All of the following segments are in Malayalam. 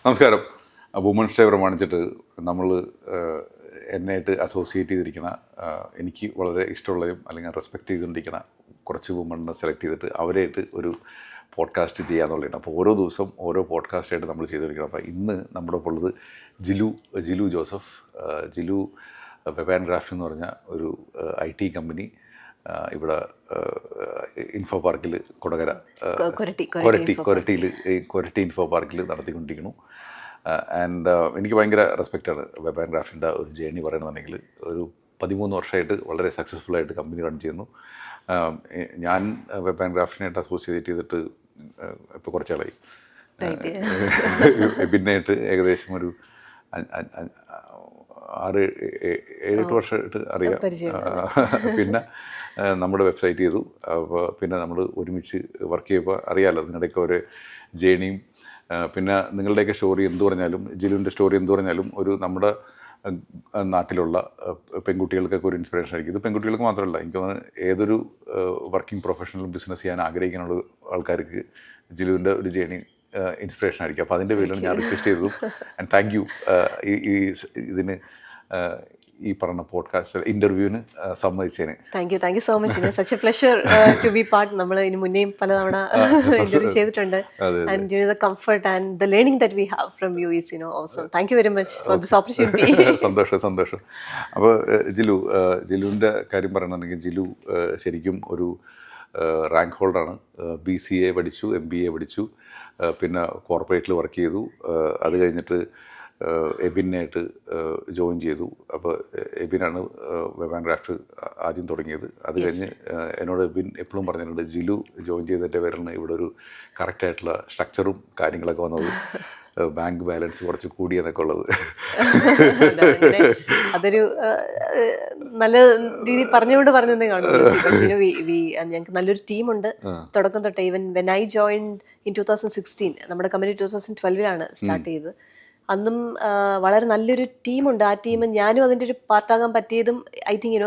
നമസ്കാരം. വുമൻസ് ഡേ പ്രമാണിച്ചിട്ട് നമ്മൾ എന്നായിട്ട് അസോസിയേറ്റ് ചെയ്തിരിക്കുന്ന എനിക്ക് വളരെ ഇഷ്ടമുള്ളതും അല്ലെങ്കിൽ റെസ്പെക്റ്റ് ചെയ്തുകൊണ്ടിരിക്കുന്ന കുറച്ച് വുമണിനെ സെലക്ട് ചെയ്തിട്ട് അവരായിട്ട് ഒരു പോഡ്കാസ്റ്റ് ചെയ്യാന്നുള്ളതാണ്. അപ്പോൾ ഓരോ ദിവസം ഓരോ പോഡ്കാസ്റ്റായിട്ട് നമ്മൾ ചെയ്തുകൊണ്ടിരിക്കണം. അപ്പോൾ ഇന്ന് നമ്മുടെ ഒപ്പം ഉള്ളത് Jilu Joseph. Jilu web and craft എന്ന് പറഞ്ഞ ഒരു IT കമ്പനി ഇവിടെ ഇൻഫോ പാർക്കിൽ കൊടകര കൊരട്ടി ഇൻഫോ പാർക്കിൽ നടത്തിക്കൊണ്ടിരിക്കുന്നു. ആൻഡ് എനിക്ക് ഭയങ്കര റെസ്പെക്റ്റാണ് വെബ് ആൻഡ് ക്രാഫ്റ്റിൻ്റെ ഒരു ജേർണി പറയുന്നുണ്ടെങ്കിൽ. ഒരു 13 വർഷമായിട്ട് വളരെ സക്സസ്ഫുള്ളായിട്ട് കമ്പനി റൺ ചെയ്യുന്നു. ഞാൻ വെബ് ആൻഡ് ക്രാഫ്റ്റിനായിട്ട് അസോസിയേറ്റ് ചെയ്തിട്ട് ഇപ്പോൾ കുറച്ചാളായി. പിന്നെയായിട്ട് ഏകദേശം ഒരു 6-7 വർഷമായിട്ട് അറിയാം. പിന്നെ നമ്മുടെ വെബ്സൈറ്റ് ചെയ്തു. അപ്പോൾ പിന്നെ നമ്മൾ ഒരുമിച്ച് വർക്ക് ചെയ്യുമ്പോൾ അറിയാമല്ലോ അതിനിടയ്ക്ക് ഒരു ജേണിയും പിന്നെ നിങ്ങളുടെയൊക്കെ സ്റ്റോറി എന്ത് പറഞ്ഞാലും ജിലുവിൻ്റെ സ്റ്റോറി എന്ത് പറഞ്ഞാലും ഒരു നമ്മുടെ നാട്ടിലുള്ള പെൺകുട്ടികൾക്കൊക്കെ ഒരു ഇൻസ്പിറേഷൻ ആയിരിക്കും. ഇത് പെൺകുട്ടികൾക്ക് മാത്രമല്ല, എനിക്ക് തോന്നുന്നു ഏതൊരു വർക്കിംഗ് പ്രൊഫഷണൽ ബിസിനസ് ചെയ്യാൻ ആഗ്രഹിക്കുന്ന ആൾക്കാർക്ക് ജിലുവിൻ്റെ ഒരു ജേണി ഇൻസ്പിറേഷൻ ആയിരിക്കും. അപ്പോൾ അതിൻ്റെ പേരിലാണ് ഞാൻ റിക്വസ്റ്റ് ചെയ്തതും. ആൻഡ് താങ്ക് യു ഇതിന് ഈ പറഞ്ഞ പോഡ്കാസ്റ്റ് ഇൻ്റർവ്യൂവിന് സമ്മതിച്ചതിന്. Thank you so much. Such a pleasure to be part. നമ്മൾ ഇതിന് മുന്നേയും പലതവണ ഇന്റർവ്യൂ ചെയ്തിട്ടുണ്ട്. And the comfort and the learning that we have from you is awesome. Thank you very much for this opportunity. സന്തോഷം. അപ്പോൾ ജിലുവിൻ്റെ കാര്യം പറയുന്നുണ്ടെങ്കിൽ ജിലു ശരിക്കും ഒരു റാങ്ക് ഹോൾഡറാണ്. BCA പഠിച്ചു, MBA പഠിച്ചു, പിന്നെ കോർപ്പറേറ്റിൽ വർക്ക് ചെയ്തു. അത് കഴിഞ്ഞിട്ട് എബിനായിട്ട് ജോയിൻ ചെയ്തു. അപ്പോൾ എബിനാണ് വെബ് ആൻഡ് ക്രാഫ്റ്റ് ആദ്യം തുടങ്ങിയത്. അത് കഴിഞ്ഞ് എന്നോട് എബിൻ എപ്പോഴും പറഞ്ഞിട്ടുണ്ട് ജിലു ജോയിൻ ചെയ്തതിൻ്റെ പേരിലാണ് ഇവിടെ ഒരു കറക്റ്റായിട്ടുള്ള സ്ട്രക്ചറും കാര്യങ്ങളൊക്കെ വന്നത്. ബാങ്ക് ബാലൻസ് കുറച്ച് കൂടിയെന്നൊക്കെ ഉള്ളത്. അതൊരു നല്ല രീതി പറഞ്ഞുകൊണ്ട് പറഞ്ഞതേ കാണും. ഞങ്ങൾക്ക് നല്ലൊരു ടീമുണ്ട് തുടക്കം തൊട്ടേ. Even when I join in 2016, നമ്മുടെ കമ്പനി 2012 സ്റ്റാർട്ട് ചെയ്തത്. അന്നും വളരെ നല്ലൊരു ടീമുണ്ട്. ആ ടീം ഞാനും അതിൻ്റെ ഒരു പാർട്ടാകാൻ പറ്റിയതും ഐ തിങ്ക്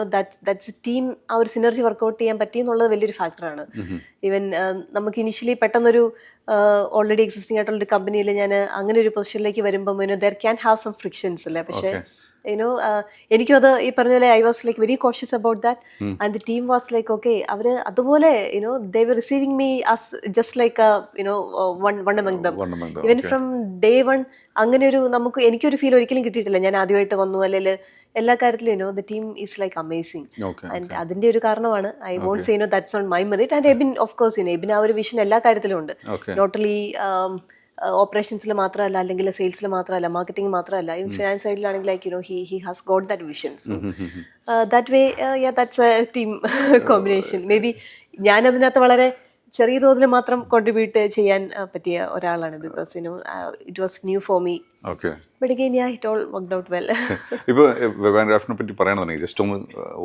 ദാറ്റ്സ് ടീം ആ ഒരു സിനർജി വർക്കൗട്ട് ചെയ്യാൻ പറ്റിയെന്നുള്ളത് വലിയൊരു ഫാക്ടറാണ്. ഈവൻ നമുക്ക് ഇനിഷ്യലി പെട്ടെന്നൊരു ഓൾറെഡി എക്സിസ്റ്റിംഗ് ആയിട്ടുള്ളൊരു കമ്പനിയിൽ ഞാൻ അങ്ങനെ ഒരു പൊസിഷനിലേക്ക് വരുമ്പോൾ there can have some frictions അല്ലേ. പക്ഷേ എനിക്കും അത് ഈ പറഞ്ഞ പോലെ I was like very cautious about that. And the team was like okay, അവർ അതുപോലെ they were receiving me as just like one among them. Even from day one അങ്ങനെ ഒരു എനിക്കൊരു ഫീൽ ഒരിക്കലും കിട്ടിയിട്ടില്ല. ഞാൻ ആദ്യമായിട്ട് വന്നു അല്ലെങ്കിൽ എല്ലാ കാര്യത്തിലും the team is like amazing. And അതിന്റെ ഒരു കാരണമാണ് I won't say that's on my merit. And Abin of course Abin ആ ഒരു വിഷൻ എല്ലാ കാര്യത്തിലും ഉണ്ട്. നോട്ടലി ഓപ്പറേഷൻസിൽ മാത്രമല്ല, അല്ലെങ്കിൽ സെയിൽസിൽ മാത്രമല്ല, മാർക്കറ്റിംഗ് മാത്രമല്ല, ഇൻ ഫിനാൻസ് സൈഡിലാണെങ്കിൽ like he has got that vision. So that way that's a team combination. Maybe ഞാൻ അതിനകത്ത് വളരെ ചെറിയ തോതിൽ മാത്രം കോൺട്രിബ്യൂട്ട് ചെയ്യാൻ പറ്റിയ ഒരാളാണ്. Because it was new for me. But again it all worked out well. ഇപ്പോൾ വെബ് ആൻഡ് ക്രാഫ്റ്റിനെ പറ്റി പറയണമെന്നുണ്ടെങ്കിൽ ജസ്റ്റ് ഒന്ന്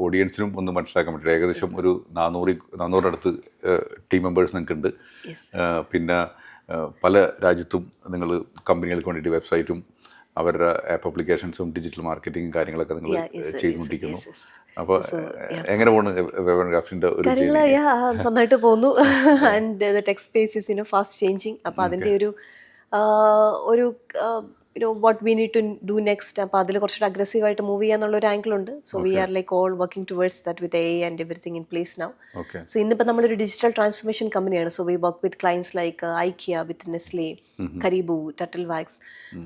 ഓഡിയൻസിനും ഒന്ന് മനസ്സിലാക്കാൻ പറ്റും. ഏകദേശം ഒരു 400 അടുത്ത് ടീം മെമ്പേഴ്സ് നിങ്ങൾക്കുണ്ട്. പിന്നെ പല രാജ്യത്തും നിങ്ങൾ കമ്പനികൾക്ക് വേണ്ടിയിട്ട് വെബ്സൈറ്റും അവരുടെ ആപ്പ് ആപ്ലിക്കേഷൻസും ഡിജിറ്റൽ മാർക്കറ്റിംഗ് കാര്യങ്ങളൊക്കെ നിങ്ങൾ ചെയ്തുകൊണ്ടിരിക്കുന്നു. അപ്പോൾ എങ്ങനെ പോകുന്നു വെബ് ആൻഡ് ക്രാഫ്റ്റിൻ്റെ ഒരു കാര്യങ്ങൾ? നന്നായിട്ട് പോകുന്നു. And the tech space is fast changing. അപ്പോൾ അതിൻ്റെ ഒരു what we need to do next. അപ്പോൾ അതിൽ കുറച്ചുകൂടെ അഗ്രസീവായിട്ട് മൂവ് ചെയ്യാന്നുള്ള ഒരു ആംഗിളുണ്ട്. So we are like all working towards that with AI and everything in place now. So ഇന്നിപ്പോൾ നമ്മളൊരു ഡിജിറ്റൽ ട്രാൻസ്ഫോർമേഷൻ കമ്പനിയാണ്. So we work with clients like IKEA, with Nestle, Karibu, Turtle Wax.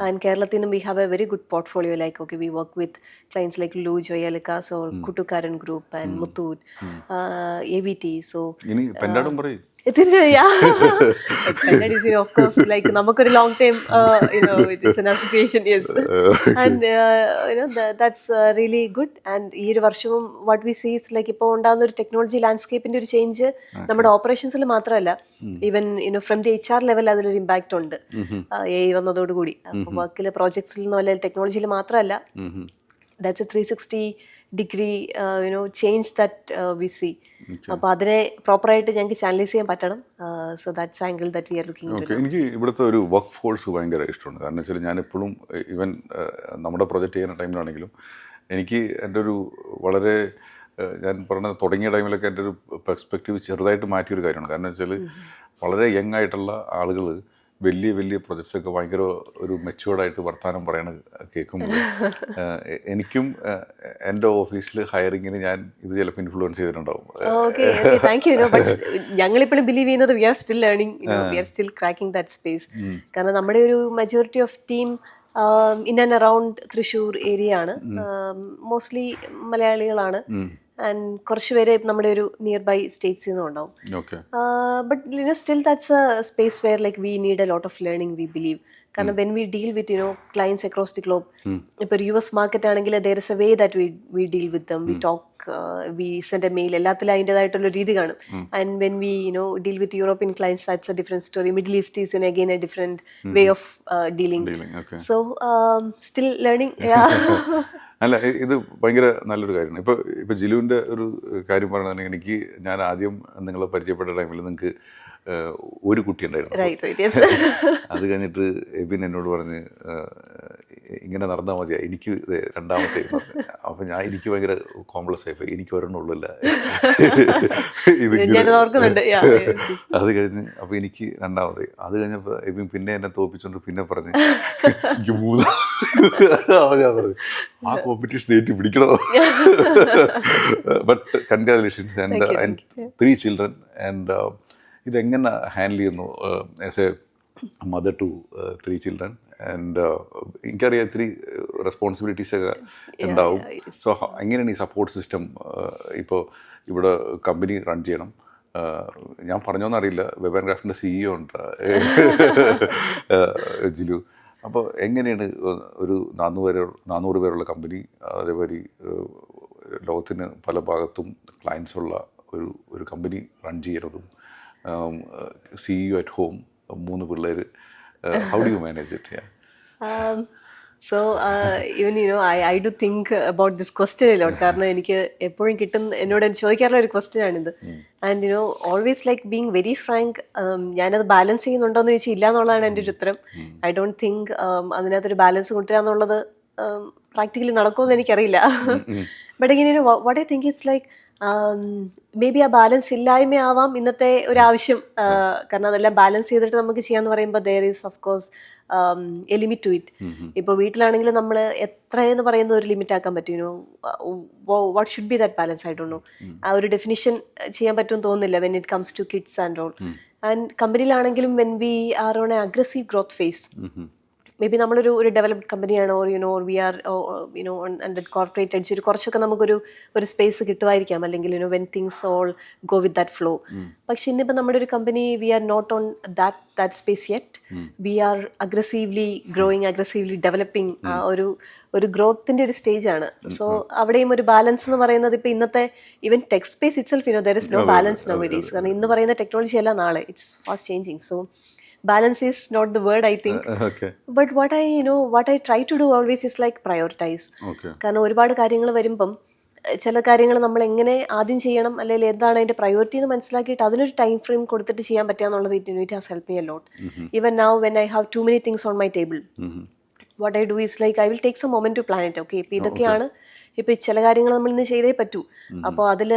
And കേരളത്തിൽ നിന്നും we have a very good portfolio. Like okay, we work with clients like Lou, Joyalikas or Kutukaran Group and Muthoot, ABT. So ഇനി പെൻഡാടും പറയും. Of course, like നമുക്കൊരു long time it's an association, yes. And that's really good. And ഈ ഒരു വർഷവും what we see is like ഇപ്പോൾ ഉണ്ടാകുന്ന ഒരു ടെക്നോളജി ലാൻഡ്സ്കേപ്പിന്റെ ഒരു ചേഞ്ച് നമ്മുടെ ഓപ്പറേഷൻസിൽ മാത്രമല്ല, even from the HR level അതിലൊരു ഇമ്പാക്റ്റ് ഉണ്ട് AI വന്നതോടുകൂടി. അപ്പോൾ വർക്കിലെ പ്രോജക്ട്സിൽ നിന്നോ അല്ലെങ്കിൽ ടെക്നോളജിയിൽ മാത്രമല്ല, that's a 360-degree change that we see. അപ്പോൾ അതിനെ പ്രോപ്പറായിട്ട് ഞങ്ങൾക്ക് ചാനലൈസ് ചെയ്യാൻ പറ്റണം. So that's angle that we are looking into. എനിക്ക് ഇവിടുത്തെ ഒരു വർക്ക് ഫോഴ്സ് ഭയങ്കര ഇഷ്ടമാണ്. കാരണം വെച്ചാൽ ഞാനെപ്പോഴും ഈവൻ നമ്മുടെ പ്രൊജക്റ്റ് ചെയ്യുന്ന ടൈമിലാണെങ്കിലും എനിക്ക് എൻ്റെ ഒരു വളരെ ഞാൻ പറഞ്ഞ തുടങ്ങിയ ടൈമിലൊക്കെ എൻ്റെ ഒരു പെർസ്പെക്റ്റീവ് ചെറുതായിട്ട് മാറ്റിയൊരു കാര്യമാണ്. കാരണം വെച്ചാൽ വളരെ യങ് ആയിട്ടുള്ള ആളുകൾ വലിയ വലിയ പ്രൊജക്ട്സൊക്കെ ഭയങ്കര ഒരു മെച്ചുവേർഡായിട്ട് വർത്തമാനം പറയണ കേൾക്കുമ്പോൾ എനിക്കും എൻ്റെ ഓഫീസിൽ ഹയറിങ്ങിന് ഞാൻ ഇത് ചിലപ്പോൾ ഇൻഫ്ലുവൻസ് ചെയ്തിട്ടുണ്ടാവും. Okay thank you. ബട്ട് ഞങ്ങളിപ്പോഴും ബിലീവ് ചെയ്യുന്നത് we are still learning, we are still cracking that space. കാരണം നമ്മുടെ ഒരു majority of team in and around Thrissur area ആണ്, മോസ്റ്റ്ലി മലയാളികളാണ്. ആൻഡ് കുറച്ച് പേര് നമ്മുടെ ഒരു നിയർ ബൈ സ്റ്റേറ്റ്സിൽ നിന്നും ഉണ്ടാവും. But still that's a space where like we need a lot of learning, we believe. കാരണം when we deal with clients across the globe, ഇപ്പോൾ ഒരു US മാർക്കറ്റ് ആണെങ്കിൽ there is a way that we deal with them, we talk, we send a mail, എല്ലാത്തിലും അതിൻ്റെതായിട്ടുള്ള രീതി കാണും. And when we deal with European clients that's a different story. Middle east is again a different way of dealing. So still learning. അല്ല, ഇത് ഭയങ്കര നല്ലൊരു കാര്യമാണ്. ഇപ്പോൾ ജിലുവിൻ്റെ ഒരു കാര്യം പറയുകയാണെങ്കിൽ, എനിക്ക് ഞാൻ ആദ്യം നിങ്ങളെ പരിചയപ്പെട്ട ടൈമിൽ നിങ്ങൾക്ക് ഒരു കുട്ടി ഉണ്ടായിരുന്നു. അത് കഴിഞ്ഞിട്ട് എബിൻ എന്നോട് പറഞ്ഞ് ഇങ്ങനെ നടന്നാൽ മതിയാ, എനിക്ക് രണ്ടാമത്തെ. അപ്പം എനിക്ക് ഭയങ്കര കോംപ്ലക്സ് ആയിപ്പോയി, എനിക്ക് ഒരെണ്ണമുള്ളില്ല അത് കഴിഞ്ഞ് അപ്പോൾ എനിക്ക് രണ്ടാമത്തെ. അത് കഴിഞ്ഞപ്പോൾ എബിൻ പിന്നെ എന്നെ തോപ്പിച്ചുകൊണ്ട് പിന്നെ പറഞ്ഞ് എനിക്ക് മൂന്നാം. ഞാൻ പറഞ്ഞു ആ കോമ്പറ്റീഷൻ ഏറ്റു പിടിക്കണോ. But congratulations and 3 children. And ഇതെങ്ങനെ ഹാൻഡിൽ ചെയ്യുന്നു as a mother to 3 children? And എനിക്കറിയാം ഇത്തിരി റെസ്പോൺസിബിലിറ്റീസൊക്കെ ഉണ്ടാവും. സോ എങ്ങനെയാണ് ഈ സപ്പോർട്ട് സിസ്റ്റം? ഇപ്പോൾ ഇവിടെ കമ്പനി റൺ ചെയ്യണം, ഞാൻ പറഞ്ഞോന്നറിയില്ല, വെബ് ആൻഡ് ക്രാഫ്റ്റിൻ്റെ CEO ഉണ്ട് ജിലു. അപ്പോൾ എങ്ങനെയാണ് ഒരു 400 പേരുള്ള കമ്പനി, അതേപോലെ ലോകത്തിന് പല ഭാഗത്തും ക്ലയൻസ് ഉള്ള ഒരു കമ്പനി റൺ ചെയ്യുന്നതും, CEO at home, 3 പിള്ളേർ, how do you manage it? So even I do think about this question a lot. കാരണം എനിക്ക് എപ്പോഴും എന്നോട് ചോദിക്കാറുള്ള ഒരു ക്വസ്റ്റ്യൻ ആണിത്. And always like being very Frank, ഞാനത് ബാലൻസ് ചെയ്യുന്നുണ്ടോ എന്ന് ചോദിച്ചാൽ ഇല്ല എന്നുള്ളതാണ് എൻ്റെ ഒരു ഉത്തരം. ഐ ഡോണ്ട് തിങ്ക് അതിനകത്തൊരു ബാലൻസ് കൊണ്ടുവരിക എന്നുള്ളത് പ്രാക്ടിക്കലി നടക്കുമെന്ന് എനിക്കറിയില്ല. ബട്ട് ഇങ്ങനെ what I think it's like may be ആ ബാലൻസ് ഇല്ലായ്മയാവാം ഇന്നത്തെ ഒരു ആവശ്യം. കാരണം അതെല്ലാം ബാലൻസ് ചെയ്തിട്ട് നമുക്ക് ചെയ്യാന്ന് പറയുമ്പോൾ there is of course a limit to it. ഇപ്പോൾ വീട്ടിലാണെങ്കിൽ നമ്മൾ എത്രയെന്ന് പറയുന്ന ഒരു ലിമിറ്റ് ആക്കാൻ പറ്റും. What should be that balance? I don't know. ആ ഒരു ഡെഫിനിഷൻ ചെയ്യാൻ പറ്റുമെന്ന് തോന്നുന്നില്ല when it comes to kids and all. And കമ്പനിയിലാണെങ്കിലും when we are on a aggressive growth phase, maybe നമ്മളൊരു ഡെവലപ്ഡ് കമ്പനിയാണ്, or we are on that corporate edge, കുറച്ചൊക്കെ നമുക്കൊരു സ്പേസ് കിട്ടുമായിരിക്കാം, അല്ലെങ്കിൽ when things all go with that flow. പക്ഷെ ഇന്നിപ്പോൾ നമ്മുടെ ഒരു company, we are not on that space yet. We are aggressively growing, aggressively developing. ആ ഒരു ഗ്രോത്തിൻ്റെ ഒരു സ്റ്റേജാണ്. സോ അവിടെയും ഒരു ബാലൻസ് എന്ന് പറയുന്നത് ഇപ്പോൾ ഇന്നത്തെ even tech space itself there is no balance now days. കാരണം ഇന്ന് പറയുന്ന ടെക്നോളജി അല്ല നാളെ, it's fast changing. So balance is not the word, I think. Okay. But what I try to do always is like prioritize. കാരണം ഒരുപാട് കാര്യങ്ങൾ വരുമ്പം ചില കാര്യങ്ങൾ നമ്മൾ എങ്ങനെ ആദ്യം ചെയ്യണം, അല്ലെങ്കിൽ എന്താണ് അതിൻ്റെ പ്രയോറിറ്റി എന്ന് മനസ്സിലാക്കിയിട്ട് അതിനൊരു ടൈം ഫ്രെയിം കൊടുത്തിട്ട് ചെയ്യാൻ പറ്റുക എന്നുള്ളത് it has help me a lot. Even now when I have too many things on my table, what I do is like I will take some moment to plan it. Okay, ഇപ്പോൾ ഇതൊക്കെയാണ്, ഇപ്പോൾ ചില കാര്യങ്ങൾ നമ്മൾ ഇന്ന് ചെയ്തേ പറ്റൂ, അപ്പോൾ അതിൽ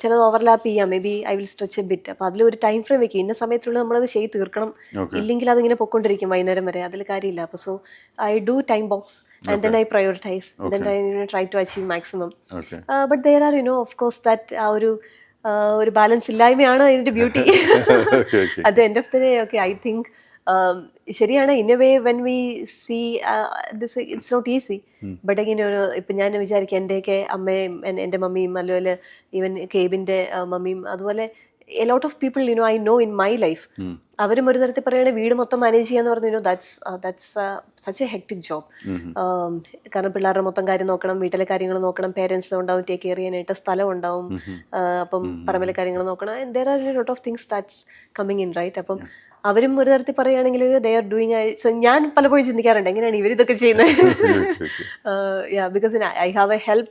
ചിലത് ഓവർലാപ്പ് ചെയ്യാം, may be I will stretch A bit. അപ്പോൾ അതിലൊരു ടൈം ഫ്രെയിം വെക്കും, ഇന്ന സമയത്തുള്ള നമ്മളത് ചെയ്ത് തീർക്കണം, ഇല്ലെങ്കിൽ അതിങ്ങനെ പൊയ്ക്കൊണ്ടിരിക്കും വൈകുന്നേരം വരെ, അതിൽ കാര്യമില്ല. അപ്പോൾ so I do time box and then I prioritise, then I try to achieve maximum. But there are of course that ആ ഒരു ബാലൻസ് ഇല്ലായ്മയാണ് ഇതിൻ്റെ ബ്യൂട്ടി. അത് end of the day okay I think ശരിയാണ്. In a way when we see this it's not easy. But ഇങ്ങനെ ഇപ്പം ഞാൻ വിചാരിക്കും എൻ്റെയൊക്കെ അമ്മയും എൻ്റെ മമ്മിയും, അതുപോലെ ഈവൻ കേബിൻ്റെ മമ്മിയും, അതുപോലെ A lot of people I know in my life, അവരും ഒരു തരത്തിൽ പറയുകയാണെങ്കിൽ വീട് മൊത്തം മാനേജ് ചെയ്യാന്ന് പറഞ്ഞു that's such A hectic job. കാരണം പിള്ളേരുടെ മൊത്തം കാര്യം നോക്കണം, വീട്ടിലെ കാര്യങ്ങൾ നോക്കണം, പേരൻസ് ഉണ്ടാവും ടേക്ക് കെയർ ചെയ്യാനായിട്ട്, സ്ഥലം ഉണ്ടാവും, അപ്പം പറമ്പിലെ കാര്യങ്ങൾ നോക്കണം. And there are a lot of things that's coming in, right? അപ്പം അവരും ഒരു തരത്തിൽ പറയുകയാണെങ്കിൽ ദേ ആർ ഡൂയിങ്. ഞാൻ പലപ്പോഴും ചിന്തിക്കാറുണ്ട് എങ്ങനെയാണ് ഇവരിതൊക്കെ ചെയ്യുന്നത്. Because I have a help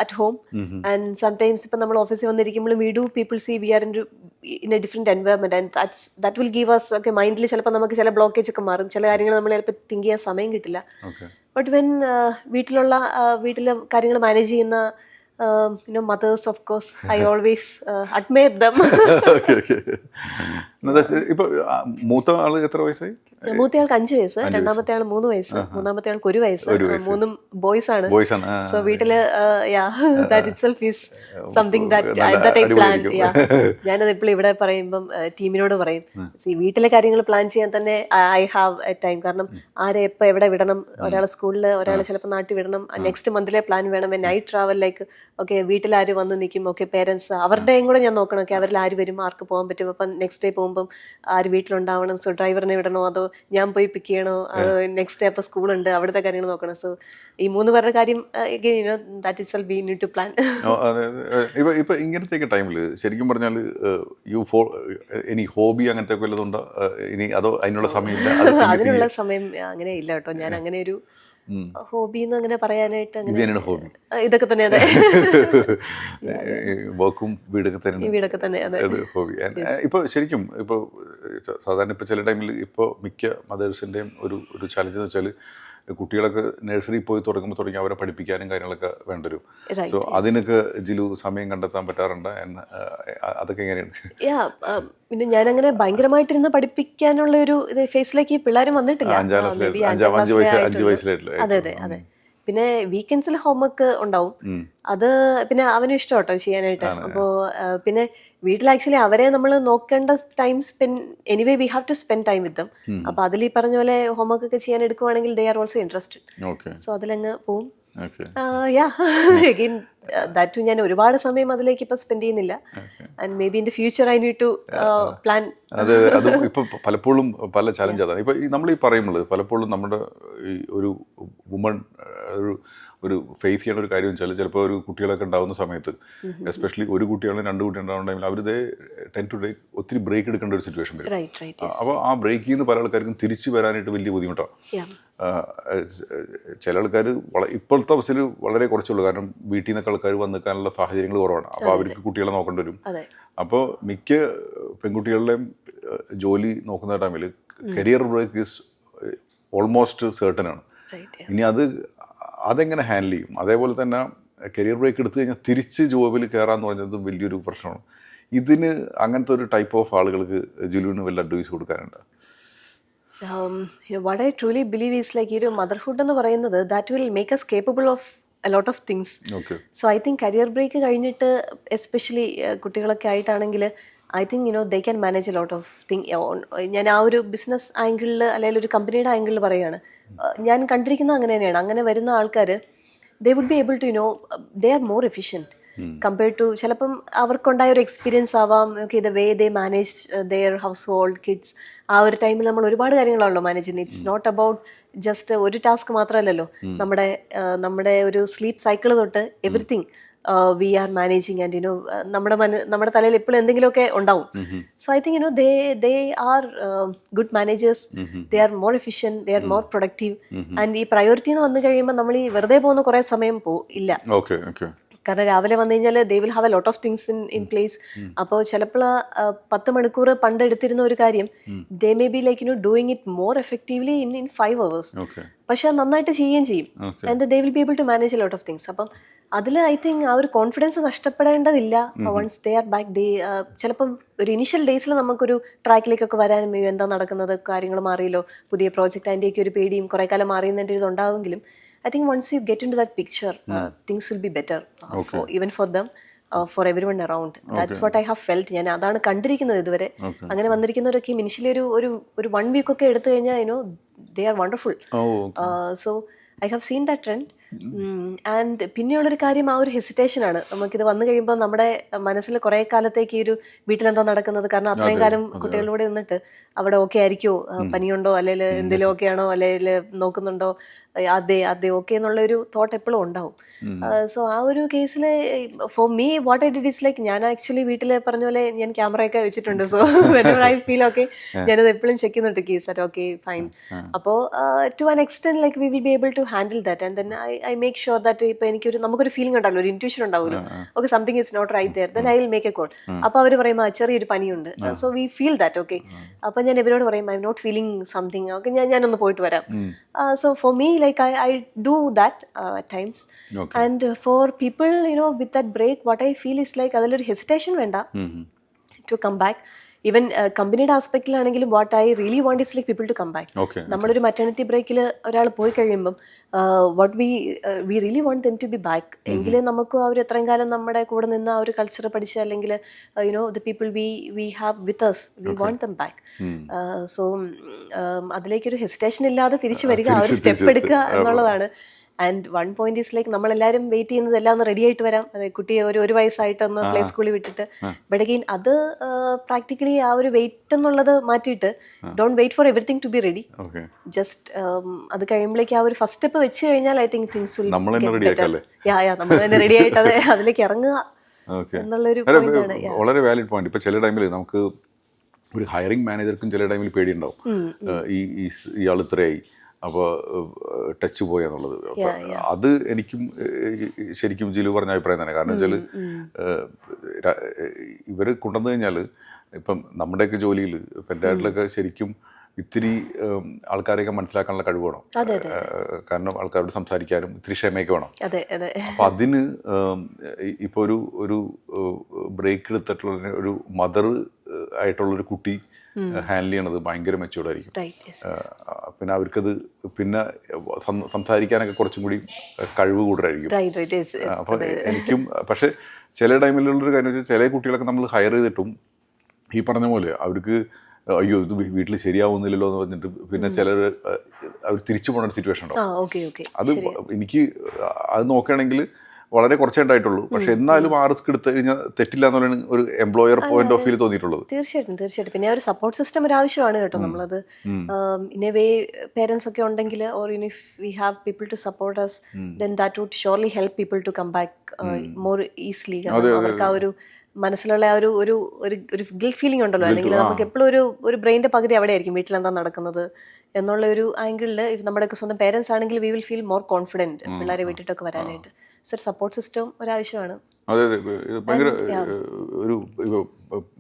at home and sometimes ഇപ്പം നമ്മൾ ഓഫീസിൽ വന്നിരിക്കുമ്പോഴും we do people see we are in a different environment and that will give us okay മൈൻഡിൽ ചിലപ്പോൾ നമുക്ക് ചില ബ്ലോക്കേജ് ഒക്കെ മാറും, ചില കാര്യങ്ങൾ നമ്മൾ ചിലപ്പോൾ തിങ്ക് ചെയ്യാൻ സമയം കിട്ടില്ല. ബട്ട് വെൻ വീട്ടിലെ കാര്യങ്ങൾ മാനേജ് ചെയ്യുന്ന mothers, of course, I always admire them. Okay okay. ഇപ്പൊ മൂത്ത ആള് എത്ര വയസ്സായി? മൂത്തയാൾക്ക് 5 വയസ്സ്, രണ്ടാമത്തെ ആൾ 3 വയസ്സ്, മൂന്നാമത്തെ ആൾക്ക് 1 വയസ്സ്. മൂന്നും ബോയ്സ് ആണ്. ബോയ്സ് ആണ്. സോ വീട്ടില് that itself is something that I plan. ഞാനത് എപ്പോഴും ഇവിടെ പറയുമ്പം ടീമിനോട് പറയും, വീട്ടിലെ കാര്യങ്ങൾ പ്ലാൻ ചെയ്യാൻ തന്നെ ഐ ഹാവ് എ ടൈം. കാരണം ആരെ എപ്പോൾ എവിടെ വിടണം, ഒരാളെ സ്കൂളിൽ, ഒരാളെ ചിലപ്പോൾ നാട്ടിൽ വിടണം, നെക്സ്റ്റ് മന്തിലെ പ്ലാൻ വേണം, നൈറ്റ് ട്രാവൽ, ലൈക്ക് ഓക്കെ വീട്ടിൽ ആര് വന്ന് നിൽക്കും, ഓക്കെ പേരൻസ് അവരുടെയും കൂടെ ഞാൻ നോക്കണം, ഓക്കെ അവരിൽ ആര് വരും, ആർക്ക് പോകാൻ പറ്റും, അപ്പം നെക്സ്റ്റ് ഡേ പോകുമ്പം ആര് വീട്ടിലുണ്ടാവണം, സോ ഡ്രൈവറിനെ വിടണോ അതോ ഞാൻ പോയി പിക്ക് ചെയ്യണോ, അത് നെക്സ്റ്റ് ഡേ അപ്പോൾ സ്കൂളുണ്ട് അവിടുത്തെ കാര്യങ്ങൾ നോക്കണം. സോ ഈ 3 പേരുടെ കാര്യം that is all we need to plan. ഇപ്പൊ ഇങ്ങനത്തെ ടൈമിൽ ശരിക്കും പറഞ്ഞാൽ ഇനി ഹോബി അങ്ങനത്തെ ഒക്കെ വല്ലതുണ്ടോ ഇനി, അതോ അതിനുള്ള സമയമില്ല? അതിനുള്ള സമയം അങ്ങനെ ഇല്ല കേട്ടോ. ഞാൻ അങ്ങനെ ഒരു ഹോബി എന്ന് അങ്ങനെ പറയാനായിട്ട് ഹോബി ഇതൊക്കെ തന്നെ. അതെ, വർക്കും വീടൊക്കെ തന്നെ ഹോബി. ഇപ്പൊ ശരിക്കും ഇപ്പൊ സാധാരണ ഇപ്പൊ ചില ടൈമിൽ ഇപ്പോൾ മിക്ക മദേഴ്സിന്റെയും ഒരു ചലഞ്ച് എന്ന് വെച്ചാൽ കുട്ടികളൊക്കെ നഴ്സറി പോയി തുടങ്ങി അവരെ പഠിപ്പിക്കാനും കാര്യങ്ങളൊക്കെ വേണ്ട വരും. സോ അതിനൊക്കെ ജിലു സമയം കണ്ടെത്താൻ പറ്റാറുണ്ട്? അതൊക്കെ എങ്ങനെയാണ്? പിന്നെ ഞാനങ്ങനെ ഭയങ്കരമായിട്ടിരുന്ന് പഠിപ്പിക്കാനുള്ള ഒരു ഫേസിലേക്ക് പിള്ളേരും വന്നിട്ടില്ല. 5 വയസ്സിലായിട്ടില്ല. അതെ അതെ അതെ. പിന്നെ വീക്കെൻഡ്സിൽ ഹോംവർക്ക് ഉണ്ടാവും, അത് പിന്നെ അവനും ഇഷ്ടം കേട്ടോ ചെയ്യാനായിട്ട്. അപ്പോൾ പിന്നെ വീട്ടിൽ ആക്ച്വലി അവരെ നമ്മൾ നോക്കേണ്ട time anyway we have to spend time with them. അപ്പൊ അതിൽ ഈ പറഞ്ഞ പോലെ ഹോംവർക്ക് ഒക്കെ ചെയ്യാൻ എടുക്കുവാണെങ്കിൽ they are also interested. So അതിലങ്ങ് പോവും. അഗെയിൻ ദാറ്റ് ഞാൻ ഒരുപാട് സമയം അതിലേക്ക് ഇപ്പൊ സ്പെൻഡ് ചെയ്യുന്നില്ല. And may be in the future I need to plan. അത് ഇപ്പൊ പലപ്പോഴും പല ചലഞ്ച് അതാണ്. ഇപ്പൊ നമ്മൾ ഈ പറയുമ്പോൾ പലപ്പോഴും നമ്മുടെ ഈ ഒരു വുമൺ ഒരു ഫേസ് ചെയ്യേണ്ട ഒരു കാര്യം വെച്ചാൽ, ചിലപ്പോൾ ഒരു കുട്ടികളൊക്കെ ഉണ്ടാകുന്ന സമയത്ത്, എസ്പെഷ്യലി ഒരു കുട്ടികളും 2 കുട്ടികൾ ഉണ്ടാകുന്ന ടൈമിൽ അവർ ഒത്തിരി ബ്രേക്ക് എടുക്കേണ്ട ഒരു സിറ്റുവേഷൻ വരും. അപ്പോൾ ആ ബ്രേക്കിൽ നിന്ന് പല ആൾക്കാർക്കും തിരിച്ചു വരാനായിട്ട് വലിയ ബുദ്ധിമുട്ടാണ്. ചില ആൾക്കാർ ഇപ്പോഴത്തെ അവസ്ഥയിൽ വളരെ കുറച്ചുള്ളൂ, കാരണം വീട്ടിൽ നിന്നൊക്കെ ആൾക്കാർ വന്ന് നിൽക്കാനുള്ള സാഹചര്യങ്ങൾ കുറവാണ്. അപ്പോൾ അവർക്ക് കുട്ടികളെ നോക്കേണ്ടി വരും. അപ്പോൾ മിക്ക പെൺകുട്ടികളുടെയും ജോലി നോക്കുന്ന ടൈമിൽ career break is almost certain ആണ്. ഇനി അതെങ്ങനെ ഹാൻഡിൽ ചെയ്യും? അതേപോലെ തന്നെ കരിയർ ബ്രേക്ക് എടുത്തു കഴിഞ്ഞാൽ തിരിച്ച് ജോബിൽ കയറാന്ന് പറഞ്ഞത് വലിയൊരു പ്രശ്നമാണ്. ഇതിന് അങ്ങനത്തെ ഒരു ടൈപ്പ് ഓഫ് ആളുകൾക്ക് ജിലുവിന് വല്ല അഡ്വൈസ് കൊടുക്കാനുണ്ട്? What I truly believe is like ഈ ഒരു മദർഹുഡ് എന്ന് പറയുന്നത് that will make us capable of a lot of things. So I think career break കഴിഞ്ഞിട്ട് എസ്പെഷ്യലി കുട്ടികളൊക്കെ ആയിട്ടാണെങ്കിൽ I think they can manage a lot of thing. ഞാൻ ആ ഒരു ബിസിനസ് ആംഗിളിൽ അല്ലെങ്കിൽ ഒരു കമ്പനിയുടെ ആംഗിളിൽ പറയുകയാണ്. ഞാൻ കണ്ടിരിക്കുന്നത് അങ്ങനെ തന്നെയാണ്. അങ്ങനെ വരുന്ന ആൾക്കാർ they would be able to they are more efficient compared to ചിലപ്പം അവർക്കുണ്ടായ ഒരു എക്സ്പീരിയൻസ് ആവാം. Okay, the way they manage their household kids. ആ ഒരു ടൈമിൽ നമ്മൾ ഒരുപാട് കാര്യങ്ങളാണല്ലോ മാനേജ് ചെയ്യുന്നത്. ഇറ്റ്സ് നോട്ട് അബൌട്ട് ജസ്റ്റ് ഒരു ടാസ്ക് മാത്രമല്ലല്ലോ. നമ്മുടെ ഒരു സ്ലീപ്പ് സൈക്കിൾ തൊട്ട് everything we are managing. And നമ്മുടെ തലയിൽ എപ്പോഴും എന്തെങ്കിലുമൊക്കെ ഉണ്ടാവും. So I think they are good managers. They are more efficient, they are more productive. And ഈ പ്രയോറിറ്റി എന്ന് വന്നു കഴിയുമ്പോൾ നമ്മൾ ഈ വെറുതെ പോകുന്ന കുറേ സമയം ഇല്ല. കാരണം രാവിലെ വന്നു കഴിഞ്ഞാൽ they will have a lot of things in place. അപ്പോൾ ചിലപ്പോൾ 10 മണിക്കൂർ പണ്ട് എടുത്തിരുന്ന ഒരു കാര്യം they may be like doing it more effectively in 5 hours. പക്ഷെ അത് നന്നായിട്ട് ചെയ്യുകയും ചെയ്യും. And they will be able to manage a lot of things. അപ്പം അതിൽ ഐ തിങ്ക് ആ ഒരു കോൺഫിഡൻസ് നഷ്ടപ്പെടേണ്ടതില്ല. വൺസ് ദേ ആർ ബാക്ക്, ചിലപ്പം ഒരു ഇനിഷ്യൽ ഡേയ്സിൽ നമുക്കൊരു ട്രാക്കിലേക്കൊക്കെ വരാനും എന്താ നടക്കുന്നത്, കാര്യങ്ങൾ മാറിയല്ലോ, പുതിയ പ്രോജക്റ്റ്, അതിൻ്റെയൊക്കെ ഒരു പേടിയും കുറേ കാലം മാറിയതിൻ്റെ ഇത് ഉണ്ടാവുമെങ്കിലും I think once you get into that picture, things will be better even for them, for everyone around. That's what I have felt. ഞാൻ അതാണ് കണ്ടിരിക്കുന്നത് ഇതുവരെ. അങ്ങനെ വന്നിരിക്കുന്നവരൊക്കെ ഇനിഷ്യലി ഒരു 1 week ഒക്കെ എടുത്തു കഴിഞ്ഞാൽ they are wonderful. So I have seen that trend. And പിന്നെയുള്ളൊരു കാര്യം ആ ഒരു ഹെസിറ്റേഷനാണ്. നമുക്കിത് വന്നു കഴിയുമ്പോൾ നമ്മുടെ മനസ്സിൽ കുറേ കാലത്തേക്ക് ഈ ഒരു വീട്ടിലെന്താ നടക്കുന്നത്, കാരണം അത്രയും കാലം കുട്ടികളുടെ കൂടെ നിന്നിട്ട് അവിടെ ഓക്കെ ആയിരിക്കുമോ, പനിയുണ്ടോ അല്ലെങ്കിൽ എന്തെങ്കിലും ഓക്കെ ആണോ അല്ലെങ്കിൽ നോക്കുന്നുണ്ടോ, അതെ ഓക്കെ എന്നുള്ളൊരു തോട്ട് എപ്പോഴും ഉണ്ടാവും. സോ ആ ഒരു കേസിൽ for me what I did is like, ഞാൻ ആക്ച്വലി വീട്ടിൽ പറഞ്ഞ പോലെ ഞാൻ ക്യാമറയൊക്കെ വെച്ചിട്ടുണ്ട്. So whenever I feel okay ഞാനത് എപ്പോഴും ചെക്ക് ചെയ്യുന്നുണ്ട്, കീസ് അറ്റ് ഓക്കെ ഫൈൻ. അപ്പോൾ to an extent like we will be able to handle that. And then I make sure that ഇപ്പൊ നമുക്കൊരു ഫീലിംഗ് ഉണ്ടാവില്ല, ഒരു ഇൻറ്റ്യൂഷൻ ഉണ്ടാവുമല്ലോ, okay something is not right there, then I will make a call. അപ്പൊ അവർ പറയും ചെറിയൊരു പനിയുണ്ട്, so we feel that, okay. അപ്പൊ ഞാൻ ഇവരോട് പറയും I am not feeling something, okay ഞാനൊന്ന് പോയിട്ട് വരാം. So for me like I do that at times. And for people with that break what I feel is like അതിലൊരു ഹെസിറ്റേഷൻ വേണ്ട ടു കം ബാക്ക്. ഈവൻ കമ്പനിയുടെ ആസ്പെക്റ്റിലാണെങ്കിലും what I really want is like people to come back. നമ്മളൊരു മെറ്റേണിറ്റി ബ്രേക്കിൽ ഒരാൾ പോയി കഴിയുമ്പം what we really want them to be back. എങ്കിലേ നമുക്ക് അവർ എത്രയും കാലം നമ്മുടെ കൂടെ നിന്ന് ആ ഒരു കൾച്ചർ പഠിച്ച്, അല്ലെങ്കിൽ the people we have with us, we want them back. So അതിലേക്കൊരു ഹെസിറ്റേഷൻ ഇല്ലാതെ തിരിച്ചു വരിക, ആ ഒരു സ്റ്റെപ്പ് എടുക്കുക എന്നുള്ളതാണ്. And one point is like നമ്മളെല്ലാവരും വെയിറ്റ് ചെയ്യുന്നത് എല്ലാം ഒന്ന് റെഡി ആയിട്ട് വരാം, അതായത് കുട്ടിയെ ഒരു വയസ്സായിട്ടൊന്ന് പ്ലേ സ്കൂളിൽ വിട്ടിട്ട്. ബട്ട് അഗെയിൻ അത് പ്രാക്ടിക്കലി ആ ഒരു വെയിറ്റ് എന്നുള്ളത് മാറ്റിയിട്ട് don't wait for everything to be ready. Just അത് കഴിയുമ്പോഴേക്ക് ആ ഒരു ഫസ്റ്റ് സ്റ്റെപ്പ് വെച്ച് കഴിഞ്ഞാൽ ഐ തിങ്ക് തിങ്സ് വിൽ നമ്മൾ തന്നെ റെഡി ആയിട്ട് അതിലേക്ക് ഇറങ്ങുക എന്നുള്ളൊരു പോയിന്റാണ്. വളരെ വാലിഡ് പോയിന്റ്. ഇപ്പൊ ചില ടൈമിൽ നമുക്ക് ഒരു ഹയറിംഗ് മാനേജർക്കും ചില ടൈമിൽ പേടിയുണ്ടാവും, ഇയാൾ ഇത്രയായി അപ്പോൾ ടച്ച് പോയെന്നുള്ളത്. അത് എനിക്കും ശരിക്കും ജിലു പറഞ്ഞ അഭിപ്രായം തന്നെ. കാരണം വെച്ചാൽ ഇവർ കൊണ്ടുവന്നു കഴിഞ്ഞാൽ ഇപ്പം നമ്മുടെയൊക്കെ ജോലിയിൽ പെൻഡാഡിലൊക്കെ ശരിക്കും ഇത്തിരി ആൾക്കാരെയൊക്കെ മനസ്സിലാക്കാനുള്ള കഴിവ് വേണം. കാരണം ആൾക്കാരോട് സംസാരിക്കാനും ഇത്തിരി ക്ഷമയൊക്കെ വേണം. അപ്പം അതിന് ഇപ്പോൾ ഒരു ബ്രേക്ക് എടുത്തിട്ടുള്ള ഒരു മദർ ആയിട്ടുള്ളൊരു കുട്ടി ഹാൻഡിൽ ചെയ്യണത് ഭയങ്കര മെച്ചൂർഡായിരിക്കും. പിന്നെ അവർക്കത് പിന്നെ സംസാരിക്കാനൊക്കെ കുറച്ചും കൂടി കഴിവ് കൂടുതലായിരിക്കും. അപ്പോൾ എനിക്കും പക്ഷേ ചില ടൈമിലുള്ളൊരു കാര്യം വെച്ചാൽ ചില കുട്ടികളൊക്കെ നമ്മൾ ഹയർ ചെയ്തിട്ടും ഈ പറഞ്ഞ പോലെ അവർക്ക് അയ്യോ ഇത് വീട്ടിൽ ശരിയാവുന്നില്ലല്ലോ എന്ന് പറഞ്ഞിട്ട് പിന്നെ ചിലർ അവർ തിരിച്ചു പോകുന്ന ഒരു സിറ്റുവേഷൻ ഉണ്ടാവും. അത് എനിക്ക് അത് നോക്കുകയാണെങ്കിൽ വളരെ കുറച്ചേ ഉണ്ടായിട്ടുള്ളൂ. പക്ഷെ എന്നാലും ആ റിസ്ക് എടുത്തു കഴിഞ്ഞാൽ തെറ്റില്ല എന്നുള്ളതാണ് ഒരു എംപ്ലോയർ പോയിന്റ് ഓഫ് വ്യൂ തോന്നിയിട്ടുള്ളത്. തീർച്ചയായിട്ടും. പിന്നെ ഒരു സപ്പോർട്ട് സിസ്റ്റം ഒരു ആവശ്യമാണ് കേട്ടോ. നമ്മളത് ഇൻ എ വേ പേരൻസ് ഒക്കെ ഉണ്ടെങ്കിൽ, or if we have people to support us, then that would surely help people to come back more easily. അവർക്ക് ആ ഒരു മനസ്സിലുള്ള ആ ഒരു ഗിൽറ്റ് ഫീലിംഗ് ഉണ്ടല്ലോ, അല്ലെങ്കിൽ നമുക്ക് എപ്പോഴും ഒരു ബ്രെയിൻ്റെ പകുതി അവിടെ ആയിരിക്കും വീട്ടിൽ എന്താ നടക്കുന്നത് എന്നുള്ള ഒരു ആംഗിളിൽ നമ്മുടെയൊക്കെ സ്വന്തം പേരൻസ് ആണെങ്കിൽ we will feel more confident പിള്ളേരെ വിട്ടിട്ടൊക്കെ വരാനായിട്ട്. സോ ഒരു സപ്പോർട്ട് സിസ്റ്റം ഒരാവശ്യമാണ്. അതെ ഭയങ്കര ഒരു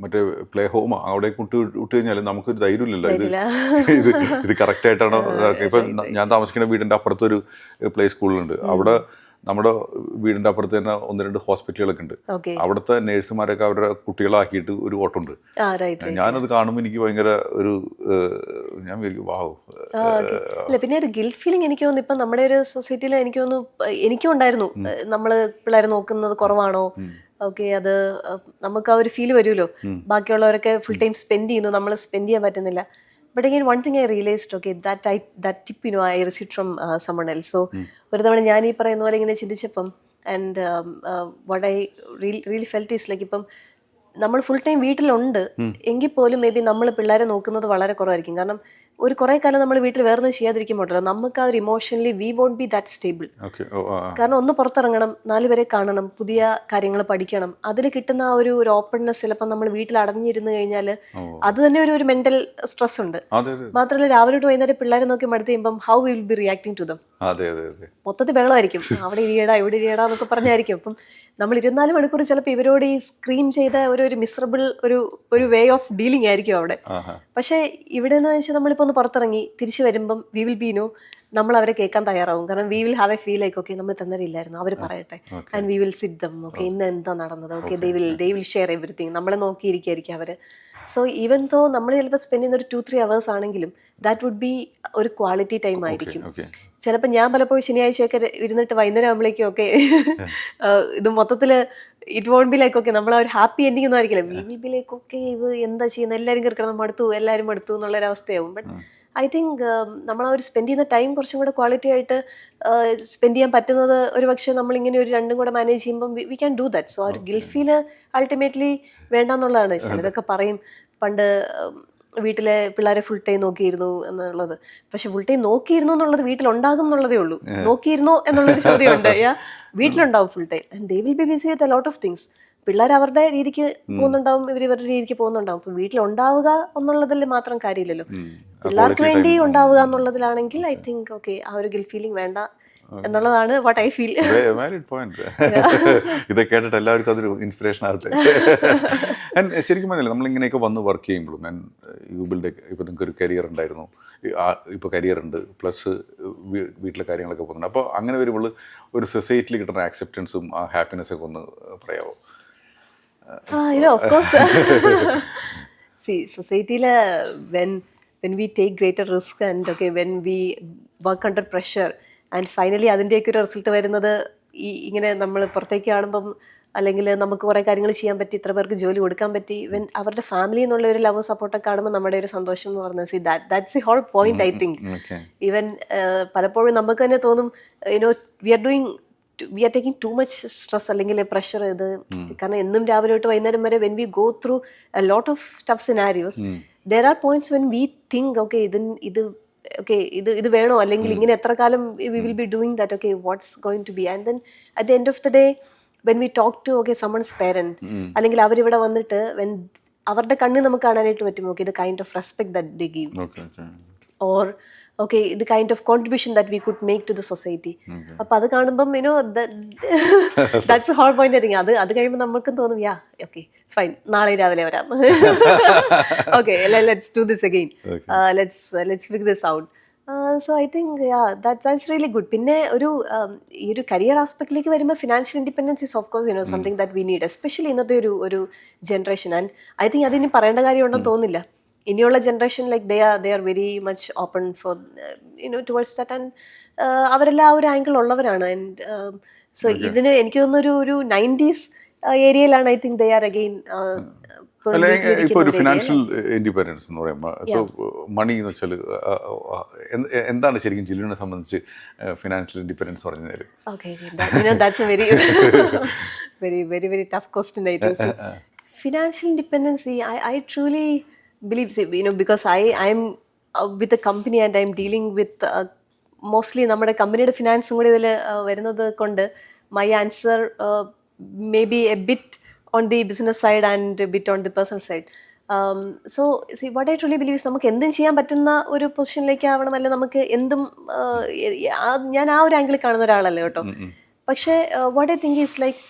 മറ്റേ പ്ലേ ഹോം അവിടെ വിട്ട് കഴിഞ്ഞാൽ നമുക്കൊരു ധൈര്യമില്ലല്ലോ ഇത് കറക്റ്റ് ആയിട്ടാണോ. ഇപ്പം ഞാൻ താമസിക്കുന്ന വീടിൻ്റെ അപ്പുറത്തൊരു പ്ലേ സ്കൂളുണ്ട്. അവിടെ നമ്മുടെ വീടിൻ്റെ അപ്പുറത്ത് തന്നെ 1-2 ഹോസ്പിറ്റലുകളൊക്കെ ഉണ്ട്. അവിടുത്തെ നേഴ്സുമാരൊക്കെ അവരുടെ കുട്ടികളാക്കിയിട്ട് ഒരു ഓട്ടമുണ്ട്. ഞാനത് കാണുമ്പോൾ എനിക്ക് ഭയങ്കര ഒരു ഞാൻ വാവ്. പിന്നെ ഒരു ഗിൽറ്റ് ഫീലിംഗ് എനിക്ക് തോന്നുന്നു ഇപ്പം നമ്മുടെ ഒരു സൊസൈറ്റിയിൽ എനിക്ക് തോന്നുന്നു എനിക്കും ഉണ്ടായിരുന്നു. നമ്മൾ പിള്ളേരെ നോക്കുന്നത് കുറവാണോ, ഓക്കെ അത് നമുക്ക് ആ ഒരു ഫീൽ വരുമല്ലോ. ബാക്കിയുള്ളവരൊക്കെ ഫുൾ ടൈം സ്പെൻഡ് ചെയ്യുന്നു, നമ്മൾ സ്പെൻഡ് ചെയ്യാൻ പറ്റുന്നില്ല. But again, one thing I realized, okay, that tip, I received from someone else. So, ഒരു തവണ ഞാൻ ഈ പറയുന്ന പോലെ ഇങ്ങനെ ചിന്തിച്ചപ്പം, and what I really felt is like ഇപ്പം നമ്മൾ ഫുൾ ടൈം വീട്ടിലുണ്ട് എങ്കിൽ പോലും മേ ബി നമ്മൾ പിള്ളേരെ നോക്കുന്നത് വളരെ കുറവായിരിക്കും. കാരണം ഒരു കുറേ കാലം നമ്മൾ വീട്ടിൽ വേറെ ചെയ്യാതിരിക്കുമ്പോഴല്ലോ നമുക്ക് ആ ഒരു emotionally we won't be that stable. കാരണം ഒന്ന് പുറത്തിറങ്ങണം, 4 പേരെ കാണണം, പുതിയ കാര്യങ്ങൾ പഠിക്കണം, അതിൽ കിട്ടുന്ന ആ ഒരു ഓപ്പൺനെസ് ചിലപ്പോൾ നമ്മൾ വീട്ടിൽ അടഞ്ഞിരുന്ന് കഴിഞ്ഞാൽ അത് തന്നെ ഒരു മെന്റൽ സ്ട്രെസ് ഉണ്ട്. മാത്രമല്ല രാവിലെ തൊട്ട് വൈകുന്നേരം പിള്ളേരെ നോക്കി മടുത്ത് കഴിയുമ്പം how we will be reacting to them. മൊത്തത്തിൽ ബഹളമായിരിക്കും, അവിടെ ഇരിയടാ ഇവിടെ ഇരിയടാ എന്നൊക്കെ പറഞ്ഞായിരിക്കും. അപ്പം നമ്മൾ 24 മണിക്കൂർ ചിലപ്പോൾ ഇവരോട് ഈ സ്ക്രീം ചെയ്ത ഒരു മിസറബിൾ ഒരു വേ ഓഫ് ഡീലിംഗ് ആയിരിക്കും അവിടെ. പക്ഷേ ഇവിടെ എന്ന് വെച്ചാൽ നമ്മളിപ്പോൾ ഒന്ന് പുറത്തിറങ്ങി തിരിച്ചു വരുമ്പം വി വിൽ ബി നമ്മൾ അവരെ കേൾക്കാൻ തയ്യാറാവും. കാരണം we will have A feel like okay നമ്മൾ തന്നറിയില്ലായിരുന്നു, അവർ പറയട്ടെ, and we will sit dum, okay ഇന്ന് എന്താ നടന്നത്, okay they will share everything, നമ്മളെ നോക്കിയിരിക്കും അവർ. സോ ഈവൻ ദോ നമ്മൾ ചിലപ്പോൾ സ്പെൻഡ് ചെയ്യുന്ന ഒരു 2-3 hours ആണെങ്കിലും ദാറ്റ് വുഡ് ബി ഒരു ക്വാളിറ്റി ടൈം ആയിരിക്കും. ചിലപ്പോൾ ഞാൻ പലപ്പോഴും ശനിയാഴ്ചയൊക്കെ ഇരുന്നിട്ട് വൈകുന്നേരം ആകുമ്പോഴേക്കും ഒക്കെ ഇത് മൊത്തത്തിൽ it won't be like okay നമ്മൾ ആ ഒരു ഹാപ്പി എൻഡിങ് ഒന്നും ആയിരിക്കില്ല. We will be like okay ഇത് എന്താ ചെയ്യുന്നത്, എല്ലാവരും കിടക്കണം, എല്ലാവരും മടുത്തു എന്നുള്ളൊരവസ്ഥയാവും. ബട്ട് ഐ തിങ്ക് നമ്മൾ ആ ഒരു സ്പെൻഡ് ചെയ്യുന്ന ടൈം കുറച്ചും കൂടെ ക്വാളിറ്റി ആയിട്ട് സ്പെൻഡ് ചെയ്യാൻ പറ്റുന്നത് ഒരു പക്ഷേ നമ്മളിങ്ങനെ ഒരു രണ്ടും കൂടെ മാനേജ് ചെയ്യുമ്പം we can do that. So ആ ഒരു ഗിൽറ്റ് ഫീല് അൾട്ടിമേറ്റ്ലി വേണ്ടെന്നുള്ളതാണ്. ചിലരൊക്കെ പറയും പണ്ട് വീട്ടിലെ പിള്ളേരെ ഫുൾ ടൈം നോക്കിയിരുന്നു എന്നുള്ളത്. പക്ഷെ ഫുൾ ടൈം നോക്കിയിരുന്നു എന്നുള്ളത് വീട്ടിലുണ്ടാകും എന്നുള്ളതേ ഉള്ളൂ. നോക്കിയിരുന്നോ എന്നുള്ളൊരു ചോദ്യമുണ്ട്. വീട്ടിലുണ്ടാവും full time and they will be busy with a lot of things. പിള്ളേർ അവരുടെ രീതിക്ക് പോകുന്നുണ്ടാവും, ഇവരുടെ രീതിക്ക് പോകുന്നുണ്ടാവും. ഇപ്പം വീട്ടിലുണ്ടാവുക എന്നുള്ളതിൽ മാത്രം കാര്യമില്ലല്ലോ, പിള്ളേർക്ക് വേണ്ടി ഉണ്ടാവുക എന്നുള്ളതിലാണെങ്കിൽ ഐ തിങ്ക് ഓക്കെ ആ ഒരു ഗിൽറ്റ് ഫീലിംഗ് വേണ്ട എന്നുള്ളതാണ് what I feel. Valid point. ഇത് കേട്ടിട്ട് എല്ലാവർക്കും അതൊരു ഇൻസ്പിറേഷൻ ആവട്ടെ. ശരിക്കും പറഞ്ഞില്ല, നമ്മളിങ്ങനെയൊക്കെ വന്ന് വർക്ക് ചെയ്യുമ്പോഴും യൂബിളുടെ ഇപ്പോൾ നിങ്ങൾക്ക് ഒരു കരിയർ ഉണ്ടായിരുന്നു, ഇപ്പോൾ കരിയർ ഉണ്ട്, പ്ലസ് വീട്ടിലെ കാര്യങ്ങളൊക്കെ പോകുന്നുണ്ട്. അപ്പോൾ അങ്ങനെ വരുമ്പോൾ ഒരു സൊസൈറ്റിയിൽ കിട്ടുന്ന ആക്സെപ്റ്റൻസും ആ ഹാപ്പിനെസ്സൊക്കെ ഒന്ന് പറയാമോ? Of course. See, society when we take greater risk and when we work under pressure and finally അതിൻ്റെയൊക്കെ ഒരു റിസൾട്ട് വരുന്നത് ഇങ്ങനെ നമ്മൾ പുറത്തേക്ക് കാണുമ്പം, അല്ലെങ്കിൽ നമുക്ക് കുറേ കാര്യങ്ങൾ ചെയ്യാൻ പറ്റി, ഇത്ര പേർക്ക് ജോലി കൊടുക്കാൻ പറ്റി, അവരുടെ ഫാമിലി എന്നുള്ള ഒരു ലവ് സപ്പോർട്ടൊക്കെ കാണുമ്പോൾ നമ്മുടെ ഒരു സന്തോഷം എന്ന് പറഞ്ഞാൽ that's the whole point. I think even പലപ്പോഴും നമുക്ക് തന്നെ തോന്നും we are taking too much stress അല്ലെങ്കിൽ പ്രഷർ. ഇത് കാരണം എന്നും രാവിലെ തൊട്ട് വൈകുന്നേരം വരെ when we go through a lot of tough scenarios, there are points when we think ഇത് വേണോ, അല്ലെങ്കിൽ ഇങ്ങനെ എത്ര കാലം we will be doing that, what's going to be. And then at the end of the day when we talk to someone's parent, അല്ലെങ്കിൽ അവരിവിടെ വന്നിട്ട് അവരുടെ കണ്ണ് നമുക്ക് കാണാനായിട്ട് പറ്റും, the kind of respect that they give, or the kind of contribution that we could make to the society. അപ്പോൾ അത് കാണുമ്പം that's the whole point. I think അത് കഴിയുമ്പോൾ നമുക്കും തോന്നും ഫൈൻ, നാളെ രാവിലെ വരാം, let's do this again, let's figure this out. So I think that's really good. പിന്നെ ഈ ഒരു കരിയർ ആസ്പെക്റ്റിലേക്ക് വരുമ്പോൾ financial independence is of course something that we need, especially ഇന്നത്തെ ഒരു ജനറേഷൻ. ആൻഡ് ഐ തിങ്ക് അതിനി പറയേണ്ട കാര്യമുണ്ടെന്ന് തോന്നില്ല. ഇനിയുള്ള generation they are very much open for towards that, and അവരെല്ലാം ആ ഒരു ആംഗിൾ ഉള്ളവരാണ്. ആൻഡ് സോ ഇതിന് എനിക്ക് തോന്നുന്നു ഒരു 90s ഏരിയയിലാണ് I think they are again ഇപ്പോൾ ഒരു ഫിനാൻഷ്യൽ ഇൻഡിപെൻഡൻസ് എന്ന് പറയുമ്പോൾ ഇപ്പോൾ മണി എന്ന് വെച്ചാൽ എന്താണ് ശരിക്കും ജില്ലുവിനെ സംബന്ധിച്ച് ഫിനാൻഷ്യൽ ഇൻഡിപെൻഡൻസ് പറഞ്ഞു തരും? That's a very very very very tough question, I think. Financial independence, I truly believe, because I'm with the company and I'm dealing with mostly നമ്മുടെ കമ്പനിയുടെ ഫിനാൻസും കൂടി ഇതിൽ വരുന്നത് കൊണ്ട് my answer may be a bit on the business side and a bit on the personal side. So see, what I truly believe is നമുക്ക് എന്തും ചെയ്യാൻ പറ്റുന്ന ഒരു പൊസിഷനിലേക്ക് ആവണം, അല്ല നമുക്ക് എന്തും ഞാൻ ആ ഒരു ആംഗിളിൽ കാണുന്ന ഒരാളല്ല കേട്ടോ. പക്ഷേ what I think is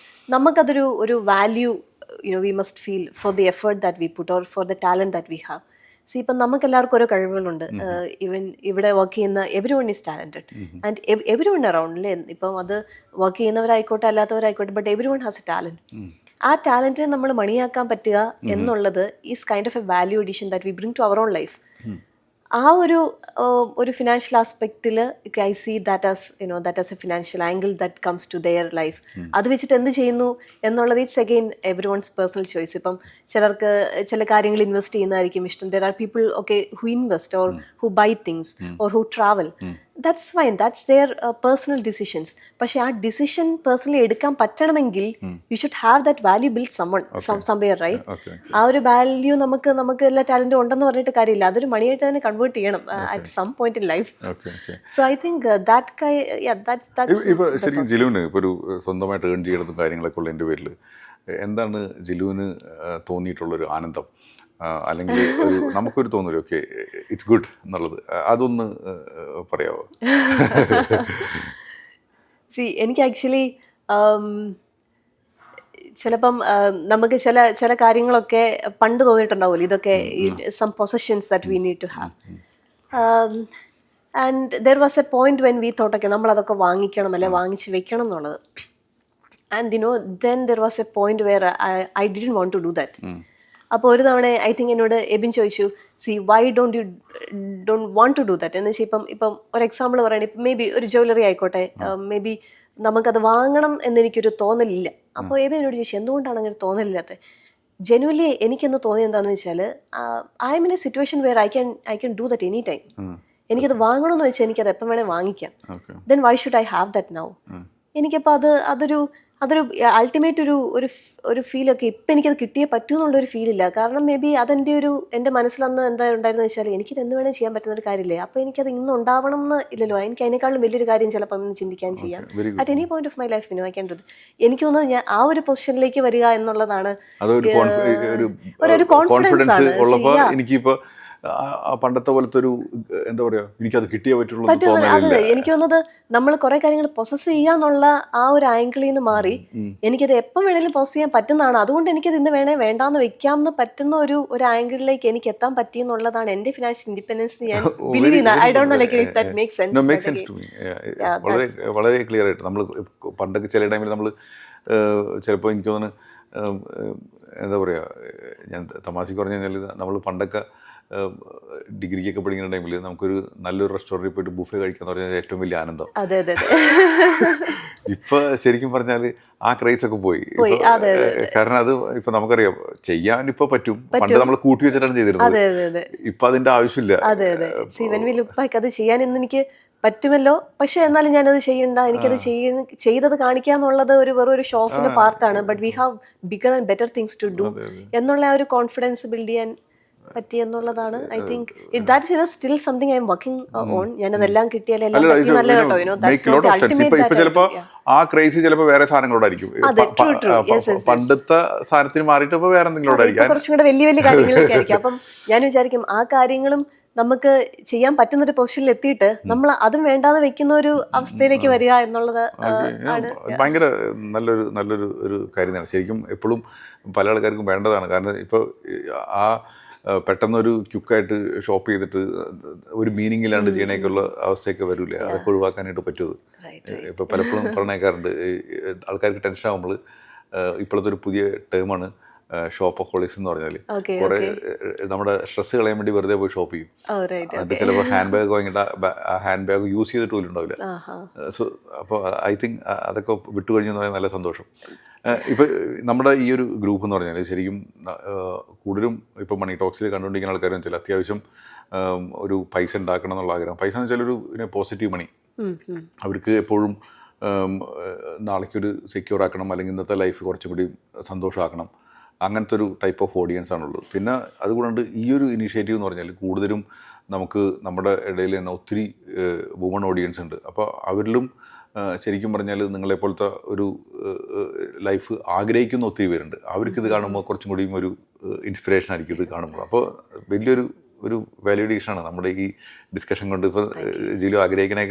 നമുക്കതൊരു value we must feel for the effort that we put or for the talent that we have. See, ഇപ്പം നമുക്ക് എല്ലാവർക്കും ഓരോ കഴിവുകളുണ്ട്. ഈവൻ ഇവിടെ വർക്ക് ചെയ്യുന്ന everyone is talented and everyone around അല്ലേ. ഇപ്പം അത് വർക്ക് ചെയ്യുന്നവരായിക്കോട്ടെ അല്ലാത്തവരായിക്കോട്ടെ, but everyone has a talent. ആ ടാലന്റിനെ നമ്മൾ മണിയാക്കാൻ പറ്റുക എന്നുള്ളത് is kind of a value addition that we bring to our own life. ആ ഒരു ഫിനാൻഷ്യൽ ആസ്പെക്റ്റിൽ I see that as a financial angle that comes to their life. അത് വെച്ചിട്ട് എന്ത് ചെയ്യുന്നു എന്നുള്ളത് it's again everyone's personal choice. ഇപ്പം ചിലർക്ക് ചില കാര്യങ്ങൾ ഇൻവെസ്റ്റ് ചെയ്യുന്നതായിരിക്കും ഇഷ്ടം. There are people who invest or who buy things or who travel. That's fine, that's their personal decisions. പക്ഷെ ആ ഡിസിഷൻ പേഴ്സണലി എടുക്കാൻ പറ്റണമെങ്കിൽ you should have that value build somewhere, right? ആ ഒരു വാല്യൂ നമുക്ക് എല്ലാ ടാലന്റും ഉണ്ടെന്ന് പറഞ്ഞിട്ട് കാര്യമില്ല, അതൊരു മണിയായിട്ട് തന്നെ കൺവേർട്ട് ചെയ്യണം at some point in life. So I think ഇപ്പോൾ ശരിക്കും ജിലുവിന് ഇപ്പോൾ ഒരു സ്വന്തമായിട്ട് ഏൺ ചെയ്യുന്നതും കാര്യങ്ങളൊക്കെ ഉള്ളതിൻ്റെ പേരിൽ എന്താണ് ജിലുവിന് തോന്നിയിട്ടുള്ളൊരു ആനന്ദം, അല്ലെങ്കിൽ നമുക്കൊരു തോന്നല് ഇറ്റ്സ് ഗുഡ് എന്നുള്ളത്, അതൊന്ന് പറയാമോ? എനിക്ക് ആക്ച്വലി ചിലപ്പം നമുക്ക് ചില കാര്യങ്ങളൊക്കെ പണ്ട് തോന്നിയിട്ടുണ്ടാവുമല്ലോ, ഇതൊക്കെ some possessions that we need to have. And there was a point when we thought നമ്മളതൊക്കെ വാങ്ങിക്കണം അല്ലെ വാങ്ങിച്ച് വെക്കണം എന്നുള്ളത്. And then there was a point where I didn't want to do that. അപ്പോൾ ഒരു തവണ ഐ തിങ്ക് എന്നോട് എബിൻ ചോദിച്ചു, why don't want to do that എന്ന് വെച്ചാൽ ഇപ്പം ഒരു എക്സാമ്പിൾ പറയുകയാണെങ്കിൽ ഇപ്പം മേ ബി ഒരു ജ്വല്ലറി ആയിക്കോട്ടെ, മേ ബി നമുക്കത് വാങ്ങണം എന്നെനിക്കൊരു തോന്നലില്ല. അപ്പോൾ എബിൻ എന്നോട് ചോദിച്ചു എന്തുകൊണ്ടാണ് അങ്ങനെ തോന്നലില്ലാത്തത്. ജെനുവലി എനിക്കെന്ന് തോന്നിയത് എന്താണെന്ന് വെച്ചാൽ I am in a situation where I can do that any time. എനിക്കത് വാങ്ങണമെന്ന് വെച്ചാൽ എനിക്കത് എപ്പം വേണേൽ വാങ്ങിക്കാം. Then why should I have that now? എനിക്കപ്പോൾ അതൊരു അൾട്ടിമേറ്റ് ഒരു ഫീലൊക്കെ ഇപ്പം എനിക്കത് കിട്ടിയേ പറ്റൂ എന്നുള്ളൊരു ഫീലില്ല. കാരണം മേ ബി എൻ്റെ മനസ്സിലന്ന് എന്താ ഉണ്ടായിരുന്നത് വെച്ചാൽ എനിക്കിത് എന്ത് വേണേൽ ചെയ്യാൻ പറ്റുന്ന ഒരു കാര്യമില്ലേ. അപ്പോൾ എനിക്കത് ഇന്ന് ഉണ്ടാവണം എന്ന് ഇല്ലല്ലോ. എനിക്ക് അതിനേക്കാളും വലിയൊരു കാര്യം ചിലപ്പം ഒന്ന് ചിന്തിക്കാൻ ചെയ്യാം at any point of my life. I can do it. എനിക്ക് തോന്നുന്നത് ഞാൻ ആ ഒരു പൊസിഷനിലേക്ക് വരിക എന്നുള്ളതാണ് ഒരു കോൺഫിഡൻസ് ആണ്. എനിക്കിപ്പോൾ പണ്ടത്തെ പോലത്തെ ഒരു എന്താ പറയുക എനിക്കത് കിട്ടിയേ പറ്റുള്ളൂ എന്ന് പറ്റുന്നത് അത് തോന്നലില്ല. എനിക്ക് തോന്നുന്നത് നമ്മൾ കുറെ കാര്യങ്ങൾ പൊസസ് ചെയ്യാന്നുള്ള ആ ഒരു ആംഗിളിൽ നിന്ന് മാറി എനിക്കത് എപ്പം വേണേലും പൊസസ് ചെയ്യാൻ പറ്റുന്നതാണ്, അതുകൊണ്ട് എനിക്കത് ഇന്ന് വേണേ വേണ്ടാന്ന് വെക്കാമെന്ന് പറ്റുന്ന ഒരു ആംഗിളിലേക്ക് എനിക്ക് എത്താൻ പറ്റിയെന്നുള്ളതാണ് എന്റെ ഫിനാൻഷ്യൽ ഇൻഡിപെൻഡൻസ് ഞാൻ ബിലീവ് ചെയ്യുന്നത്. I don't no like if that makes No, makes sense. sense to me. വളരെ വളരെ ക്ലിയർ ആയിട്ട് നമ്മൾ പണ്ടൊക്കെ ചില ടൈമിൽ നമ്മൾ ചിലപ്പോൾ എനിക്ക് തോന്നുന്നു എന്താ പറയുക, ഞാൻ തമാശക്ക് പറഞ്ഞു കഴിഞ്ഞാൽ നമ്മൾ പണ്ടൊക്കെ ഡിഗ്രിക്കൊക്കെ പഠിക്കുന്ന ടൈമിൽ നമുക്കൊരു നല്ലൊരു റെസ്റ്റോറൻറ്റിൽ പോയിട്ട് ബുഫേ കഴിക്കാന്ന് പറഞ്ഞാൽ ഏറ്റവും വലിയ ആനന്ദം. അതെ അതെ അതെ ഇപ്പൊ ശരിക്കും പറഞ്ഞാൽ ആ ക്രൈസ് ഒക്കെ പോയി. കാരണം അത് ഇപ്പൊ നമുക്കറിയാം ചെയ്യാൻ ഇപ്പൊ പറ്റും. പണ്ട് നമ്മൾ കൂട്ടി വെച്ചിട്ടാണ് ചെയ്തിരുന്നത്. ഇപ്പൊ അതിന്റെ ആവശ്യമില്ല. അതെ അതെ C when we look back അത് ചെയ്യാൻ ഇന്ന് എനിക്ക് പറ്റുമല്ലോ, പക്ഷെ എന്നാലും ഞാനത് ചെയ്യണ്ട, എനിക്കത് ചെയ്തത് കാണിക്കാന്നുള്ളത് വെറൊരു ഷോഫിന്റെ പാർട്ടാണ്. But we have bigger and better things to do എന്നുള്ള ആ ഒരു കോൺഫിഡൻസ് ബിൽഡ് ചെയ്യാൻ പറ്റി എന്നുള്ളതാണ്. I think that's still something I am working on. ഞാനതെല്ലാം കിട്ടിയാലും എല്ലാം പറ്റിയെന്നല്ല കേട്ടോ. ഇപ്പൊ ചിലപ്പോ ആ ക്രൈസ് ചിലപ്പോ വേറെ സാധനങ്ങളോടായിരിക്കും. പണ്ടത്തെ സാധനത്തിന് മാറിയിട്ട് ഇപ്പൊ വേറെ എന്തെങ്കിലും കുറച്ചും കൂടെ വലിയ വലിയ കാര്യങ്ങളിലേക്കായിരിക്കും. അപ്പം ഞാൻ വിചാരിക്കും ആ കാര്യങ്ങളും നമുക്ക് ചെയ്യാൻ പറ്റുന്ന ഒരു പൊസിഷനിൽ എത്തിയിട്ട് നമ്മൾ അതും വേണ്ടാതെ വെക്കുന്ന ഒരു അവസ്ഥയിലേക്ക് വരിക എന്നുള്ളത് ആണ് ഭയങ്കര നല്ലൊരു ഒരു കാര്യം തന്നെ. ശരിക്കും എപ്പോഴും പല ആൾക്കാർക്കും വേണ്ടതാണ്. കാരണം ഇപ്പോൾ ആ പെട്ടെന്നൊരു ക്യുക്കായിട്ട് ഷോപ്പ് ചെയ്തിട്ട് ഒരു മീനിങ് ഇല്ലാണ്ട് ചെയ്യണേക്കുള്ള അവസ്ഥയൊക്കെ വരില്ലേ, അതൊക്കെ ഒഴിവാക്കാനായിട്ട് പറ്റുമത്. ഇപ്പോൾ പലപ്പോഴും പറഞ്ഞേക്കാറുണ്ട് ആൾക്കാർക്ക് ടെൻഷൻ ആകുമ്പോൾ ഇപ്പോഴത്തെ ഒരു പുതിയ ടേമാണ് ഷോപ്പഹോളിക്സ് എന്ന് പറഞ്ഞാൽ കുറെ നമ്മുടെ സ്ട്രെസ് കളയാൻ വേണ്ടി വെറുതെ പോയി ഷോപ്പ് ചെയ്യും. എന്നിട്ട് ചിലപ്പോൾ ഹാൻഡ് ബാഗ് വാങ്ങിയിട്ട് ആ ഹാൻഡ് ബാഗ് യൂസ് ചെയ്തിട്ട് പോലും ഉണ്ടാവില്ല. സോ അപ്പോൾ ഐ തിങ്ക് അതൊക്കെ വിട്ടുകഴിഞ്ഞെന്ന് പറയാൻ നല്ല സന്തോഷം. ഇപ്പം നമ്മുടെ ഈ ഒരു ഗ്രൂപ്പ് എന്ന് പറഞ്ഞാൽ ശരിക്കും കൂടുതലും ഇപ്പോൾ മണി ടോക്സിൽ കണ്ടുകൊണ്ടിരിക്കുന്ന ആൾക്കാരെന്ന് വെച്ചാൽ അത്യാവശ്യം ഒരു പൈസ ഉണ്ടാക്കണം എന്നുള്ള ആഗ്രഹം. പൈസ എന്ന് വെച്ചാൽ ഒരു പോസിറ്റീവ് മണി. അവർക്ക് എപ്പോഴും നാളേക്കൊരു സെക്യൂർ ആക്കണം, അല്ലെങ്കിൽ ഇന്നത്തെ ലൈഫ് കുറച്ചും കൂടി സന്തോഷമാക്കണം, അങ്ങനത്തെ ഒരു ടൈപ്പ് ഓഫ് ഓഡിയൻസ് ആണുള്ളത്. പിന്നെ അതുകൊണ്ട് ഈ ഒരു ഇനീഷ്യേറ്റീവ് എന്ന് പറഞ്ഞാൽ കൂടുതലും നമുക്ക് നമ്മുടെ ഇടയിൽ തന്നെ ഒത്തിരി വുമൺ ഓഡിയൻസ് ഉണ്ട്. അപ്പോൾ അവരിലും ശരിക്കും പറഞ്ഞാൽ നിങ്ങളെപ്പോലത്തെ ഒരു ലൈഫ് ആഗ്രഹിക്കുന്ന ഒത്തിരി പേരുണ്ട്. അവർക്കിത് കാണുമ്പോൾ കുറച്ചും കൂടിയും ഒരു ഇൻസ്പിറേഷൻ ആയിരിക്കും ഇത് കാണുമ്പോൾ. അപ്പോൾ വലിയൊരു വാലിഡേഷനാണ് നമ്മുടെ ഈ ഡിസ്കഷൻ കൊണ്ട്. ഇപ്പോൾ ജിലു ആഗ്രഹിക്കണേ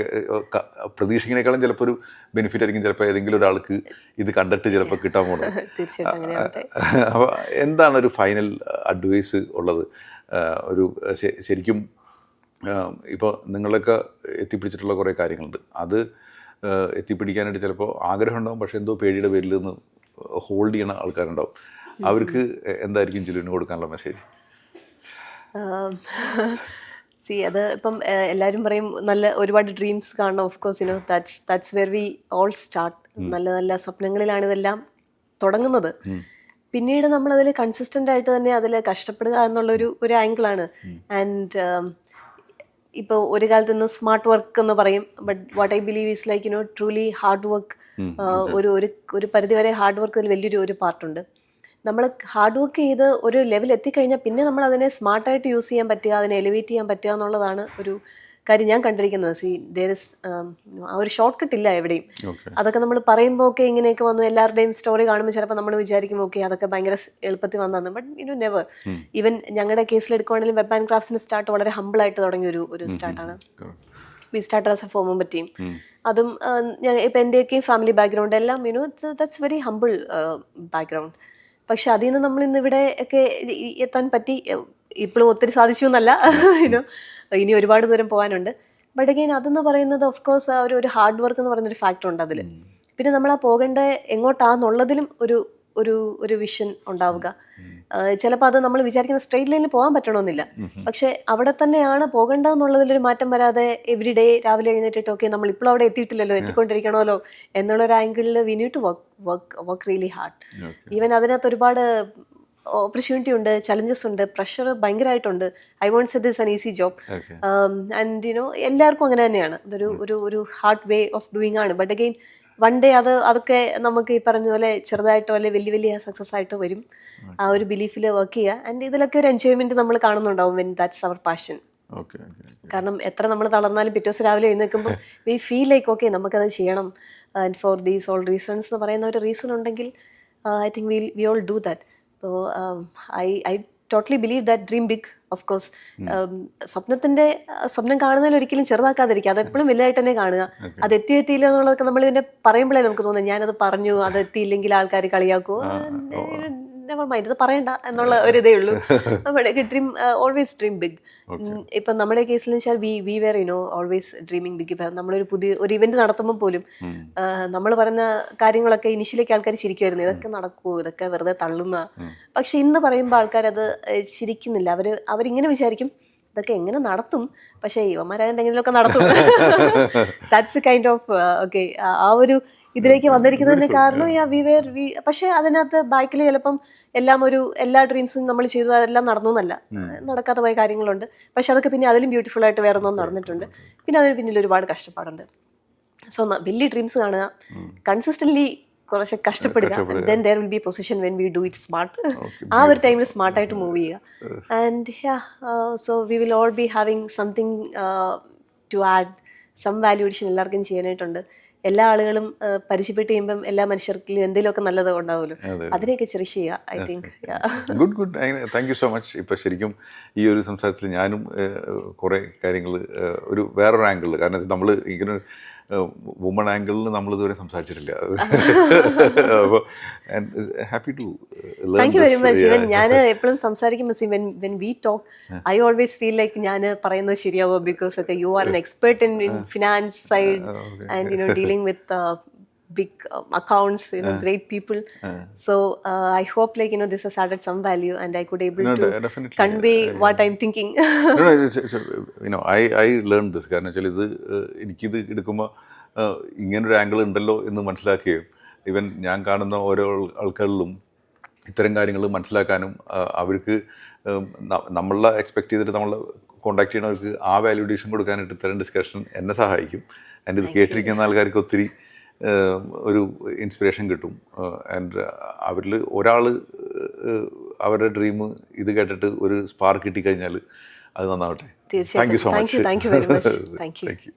പ്രതീക്ഷിക്കണേക്കാളും ചിലപ്പോൾ ഒരു ബെനിഫിറ്റ് ആയിരിക്കും ചിലപ്പോൾ ഏതെങ്കിലും ഒരാൾക്ക് ഇത് കണ്ടിട്ട് ചിലപ്പോൾ കിട്ടാൻ പോകുന്നത്. അപ്പോൾ എന്താണ് ഒരു ഫൈനൽ അഡ്വൈസ് ഉള്ളത്? ഒരു ശരിക്കും ഇപ്പോൾ നിങ്ങളൊക്കെ എത്തിപ്പിടിച്ചിട്ടുള്ള കുറേ കാര്യങ്ങളുണ്ട്. അത് എത്തിപ്പിടിക്കാനായിട്ട് ചിലപ്പോൾ ആഗ്രഹം ഉണ്ടാവും, പക്ഷേ എന്തോ പേടിയുടെ പേരിൽ നിന്ന് ഹോൾഡ് ചെയ്യണ ആൾക്കാരുണ്ടാവും. അവർക്ക് എന്തായിരിക്കും ജിലുവിന് കൊടുക്കാനുള്ള മെസ്സേജ്? സി അത് ഇപ്പം എല്ലാവരും പറയും നല്ല ഒരുപാട് ഡ്രീംസ് കാണണം. Of course that's where we all start. നല്ല നല്ല സ്വപ്നങ്ങളിലാണ് ഇതെല്ലാം തുടങ്ങുന്നത്. പിന്നീട് നമ്മളതിൽ കൺസിസ്റ്റൻ്റ് ആയിട്ട് തന്നെ അതിൽ കഷ്ടപ്പെടുക എന്നുള്ളൊരു ആംഗിളാണ്. ആൻഡ് ഇപ്പോൾ ഒരു കാലത്ത് നിന്ന് സ്മാർട്ട് വർക്ക് എന്ന് പറയും, but what I believe is like truly hard work. ഒരു പരിധിവരെ ഹാർഡ് വർക്കിൽ വലിയൊരു പാർട്ടുണ്ട്. നമ്മൾ ഹാർഡ് വർക്ക് ചെയ്ത് ഒരു ലെവൽ എത്തിക്കഴിഞ്ഞാൽ പിന്നെ നമ്മൾ അതിനെ സ്മാർട്ടായിട്ട് യൂസ് ചെയ്യാൻ പറ്റുക, അതിനെ എലിവേറ്റ് ചെയ്യാൻ പറ്റുക എന്നുള്ളതാണ് ഒരു കാര്യം ഞാൻ കണ്ടിരിക്കുന്നത്. സി ദേർ ഇസ് ആ ഒരു ഷോർട്ട് കട്ട് ഇല്ല എവിടെയും. അതൊക്കെ നമ്മൾ പറയുമ്പോൾ ഒക്കെ ഇങ്ങനെയൊക്കെ വന്നു എല്ലാവരുടെയും സ്റ്റോറി കാണുമ്പോൾ ചിലപ്പോൾ നമ്മൾ വിചാരിക്കും ഓക്കെ അതൊക്കെ ഭയങ്കര എളുപ്പത്തിൽ വന്നതാണ്. But never. ഈവൻ ഞങ്ങളുടെ കേസിൽ എടുക്കുവാണെങ്കിലും വെബ് ആൻഡ് ക്രാഫ്റ്റ്സിൻ്റെ സ്റ്റാർട്ട് വളരെ ഹമ്പിളായിട്ട് തുടങ്ങിയ ഒരു സ്റ്റാർട്ടാണ്. We start as a form team. അതും ഇപ്പം എൻ്റെയൊക്കെയും ഫാമിലി ബാക്ക്ഗ്രൗണ്ട് എല്ലാം ദാറ്റ്സ് വെരി ഹമ്പിൾ ബാക്ക്ഗ്രൗണ്ട്. പക്ഷെ അതിൽ നിന്ന് നമ്മൾ ഇന്നിവിടെ ഒക്കെ എത്താൻ പറ്റി. ഇപ്പോഴും ഒത്തിരി സാധിച്ചു എന്നല്ല, ഇനി ഒരുപാട് ദൂരം പോകാനുണ്ട്. ബട്ട് അഗെയിൻ അതെന്ന് പറയുന്നത് ഓഫ് കോഴ്സ് ആ ഒരു ഹാർഡ് വർക്ക് എന്ന് പറയുന്നൊരു ഫാക്ടർ ഉണ്ട് അതിൽ. പിന്നെ നമ്മൾ ആ പോകേണ്ട എങ്ങോട്ടാന്നുള്ളതിലും ഒരു വിഷൻ ഉണ്ടാവുക. ചിലപ്പോൾ അത് നമ്മൾ വിചാരിക്കുന്ന സ്ട്രെയിറ്റ് ലൈനിൽ പോകാൻ പറ്റണമെന്നില്ല, പക്ഷെ അവിടെ തന്നെയാണ് പോകേണ്ടതെന്നുള്ളതിലൊരു മാറ്റം വരാതെ എവറി ഡേ രാവിലെ എഴുന്നേറ്റിട്ട് ഓക്കെ നമ്മൾ ഇപ്പോഴും അവിടെ എത്തിയിട്ടില്ലല്ലോ, എത്തിക്കൊണ്ടിരിക്കണമല്ലോ എന്നുള്ളൊരു ആംഗിളിൽ we need to work really hard. Even അതിനകത്ത് ഒരുപാട് ഓപ്പർച്യൂണിറ്റി ഉണ്ട്, ചലഞ്ചസ് ഉണ്ട്, പ്രഷർ ഭയങ്കരമായിട്ടുണ്ട്. I won't say this an easy job. And എല്ലാവർക്കും അങ്ങനെ തന്നെയാണ്. അതൊരു ഹാർഡ് വേ ഓഫ് ഡൂയിങ് ആണ്. ബട്ട് അഗെയിൻ വൺ ഡേ അതൊക്കെ നമുക്ക് ഈ പറഞ്ഞ പോലെ ചെറുതായിട്ടോ അല്ലെ വലിയ സക്സസ് ആയിട്ടോ വരും. ആ ഒരു ബിലീഫിൽ വർക്ക് ചെയ്യുക. ആൻഡ് ഇതിലൊക്കെ ഒരു എൻജോയ്മെന്റ് നമ്മൾ കാണുന്നുണ്ടാവും വെൻ ദാറ്റ്സ് അവർ പാഷൻ. കാരണം എത്ര നമ്മൾ തളർന്നാലും പിറ്റേ ദിവസം രാവിലെ എഴുന്നേൽക്കുമ്പോൾ വി ഫീൽ ലൈക്ക് ഓക്കെ നമുക്കത് ചെയ്യണം. And for these all reasons എന്ന് പറയുന്ന ഒരു റീസൺ ഉണ്ടെങ്കിൽ I think we all do that. So I totally believe that dream big of course സ്വപ്നം കാണുന്നതിൽ ഒരിക്കലും ചെറുതാക്കാതിരിക്കുക, അതെപ്പോഴും വലുതായിട്ട് തന്നെ കാണുക. അത് എത്തിയില്ല എന്നുള്ളതൊക്കെ നമ്മൾ പിന്നെ പറയുമ്പോഴേ നമുക്ക് തോന്നുന്നു ഞാനത് പറഞ്ഞു, അത് എത്തിയില്ലെങ്കിൽ ആൾക്കാർ കളിയാക്കുമോ, നെവർ മൈൻഡ്, ഇത് പറയണ്ട എന്നുള്ള ഒരു ഇതേ ഉള്ളൂ. നമ്മുടെ ഡ്രീം, ഓൾവേസ് ഡ്രീം ബിഗ്. ഇപ്പം നമ്മുടെ കേസിൽ വെച്ചാൽ we were always dreaming big. ഇപ്പം നമ്മളൊരു ഒരു ഇവന്റ് നടത്തുമ്പോൾ പോലും നമ്മൾ പറയുന്ന കാര്യങ്ങളൊക്കെ ഇനിഷ്യലേക്ക് ആൾക്കാർ ചിരിക്കുമായിരുന്നു, ഇതൊക്കെ നടക്കുമോ, ഇതൊക്കെ വെറുതെ തള്ളുന്ന. പക്ഷെ ഇന്ന് പറയുമ്പോൾ ആൾക്കാരത് ചിരിക്കുന്നില്ല. അവരിങ്ങനെ വിചാരിക്കും ഇതൊക്കെ എങ്ങനെ നടത്തും, പക്ഷേ ഇവന്മാരെന്തെങ്കിലുമൊക്കെ നടത്തും. That's A kind of okay. ആ ഒരു ഇതിലേക്ക് വന്നിരിക്കുന്നതിന് കാരണം പക്ഷെ അതിനകത്ത് ബാക്കിൽ ചിലപ്പം എല്ലാ ഡ്രീംസും നമ്മൾ ചെയ്തു അതെല്ലാം നടന്നു എന്നല്ല, നടക്കാതെ പോയ കാര്യങ്ങളുണ്ട്. പക്ഷെ അതൊക്കെ പിന്നെ അതിലും ബ്യൂട്ടിഫുൾ ആയിട്ട് വേറെ ഒന്നും നടന്നിട്ടുണ്ട്. പിന്നെ അതിന് പിന്നിൽ ഒരുപാട് കഷ്ടപ്പാടുണ്ട്. സോ വലിയ ഡ്രീംസ് കാണുക, കൺസിസ്റ്റന്റ്ലി കുറച്ച് കഷ്ടപ്പെടുക, then there will be a position when we do it smart. ആ ഒരു ടൈമിൽ സ്മാർട്ടായിട്ട് മൂവ് ചെയ്യുക. And so we will all be having something to add, some value addition എല്ലാവർക്കും ചെയ്യാനായിട്ടുണ്ട്. എല്ലാ ആളുകളും പരിചയപ്പെട്ട് കഴിയുമ്പം എല്ലാ മനുഷ്യർക്കും എന്തെങ്കിലുമൊക്കെ നല്ലത് ഉണ്ടാവുമല്ലോ, അതിനെയൊക്കെ ചെറിഷ് ചെയ്യുക. I think good. Thank you so much. ഇപ്പം ശരിക്കും ഈ ഒരു സംസാരത്തിൽ ഞാനും കുറേ കാര്യങ്ങൾ ഒരു വേറൊരു ആംഗിളിൽ, കാരണം നമ്മൾ ഇങ്ങനെ വുമൺ ആംഗിളിൽ നമ്മളിതുവരെ സംസാരിച്ചിട്ടില്ല. അപ്പോൾ happy to learn. Thank you very much. Even ഞാൻ എപ്പോഴും സംസാരിക്കുമ്പോൾ when we talk I always feel like ഞാൻ പറയുന്നത് ശരിയാവോ, ബിക്കോസ് ഒക്കെ you are an expert in finance side and dealing with big accounts, great people. So I hope this has added some value and I could able to definitely convey what I'm thinking. I learned this. കാരണം വെച്ചാൽ എനിക്കിത് എടുക്കുമ്പോൾ ഇങ്ങനൊരു ആംഗിൾ ഉണ്ടല്ലോ എന്ന് മനസ്സിലാക്കുകയും ഈവൻ ഞാൻ കാണുന്ന ഓരോ ആൾക്കാരിലും ഇത്തരം കാര്യങ്ങൾ മനസ്സിലാക്കാനും അവർക്ക് നമ്മളെ എക്സ്പെക്ട് ചെയ്തിട്ട് നമ്മളെ കോണ്ടാക്ട് ചെയ്യുന്നവർക്ക് ആ വാല്യൂഡേഷൻ കൊടുക്കാനായിട്ട് ഇത്തരം ഡിസ്കഷൻ എന്നെ സഹായിക്കും. ആൻഡ് ഇത് കേട്ടിരിക്കുന്ന ആൾക്കാർക്ക് ഒത്തിരി ഒരു ഇൻസ്പിറേഷൻ കിട്ടും. ആൻഡ് അവരിൽ ഒരാൾ അവരുടെ ഡ്രീം ഇത് കേട്ടിട്ട് ഒരു സ്പാർക്ക് കിട്ടിക്കഴിഞ്ഞാൽ അത് നന്നാവട്ടെ. തീർച്ചയായും. Thank you so much. Thank you very much. Thank you.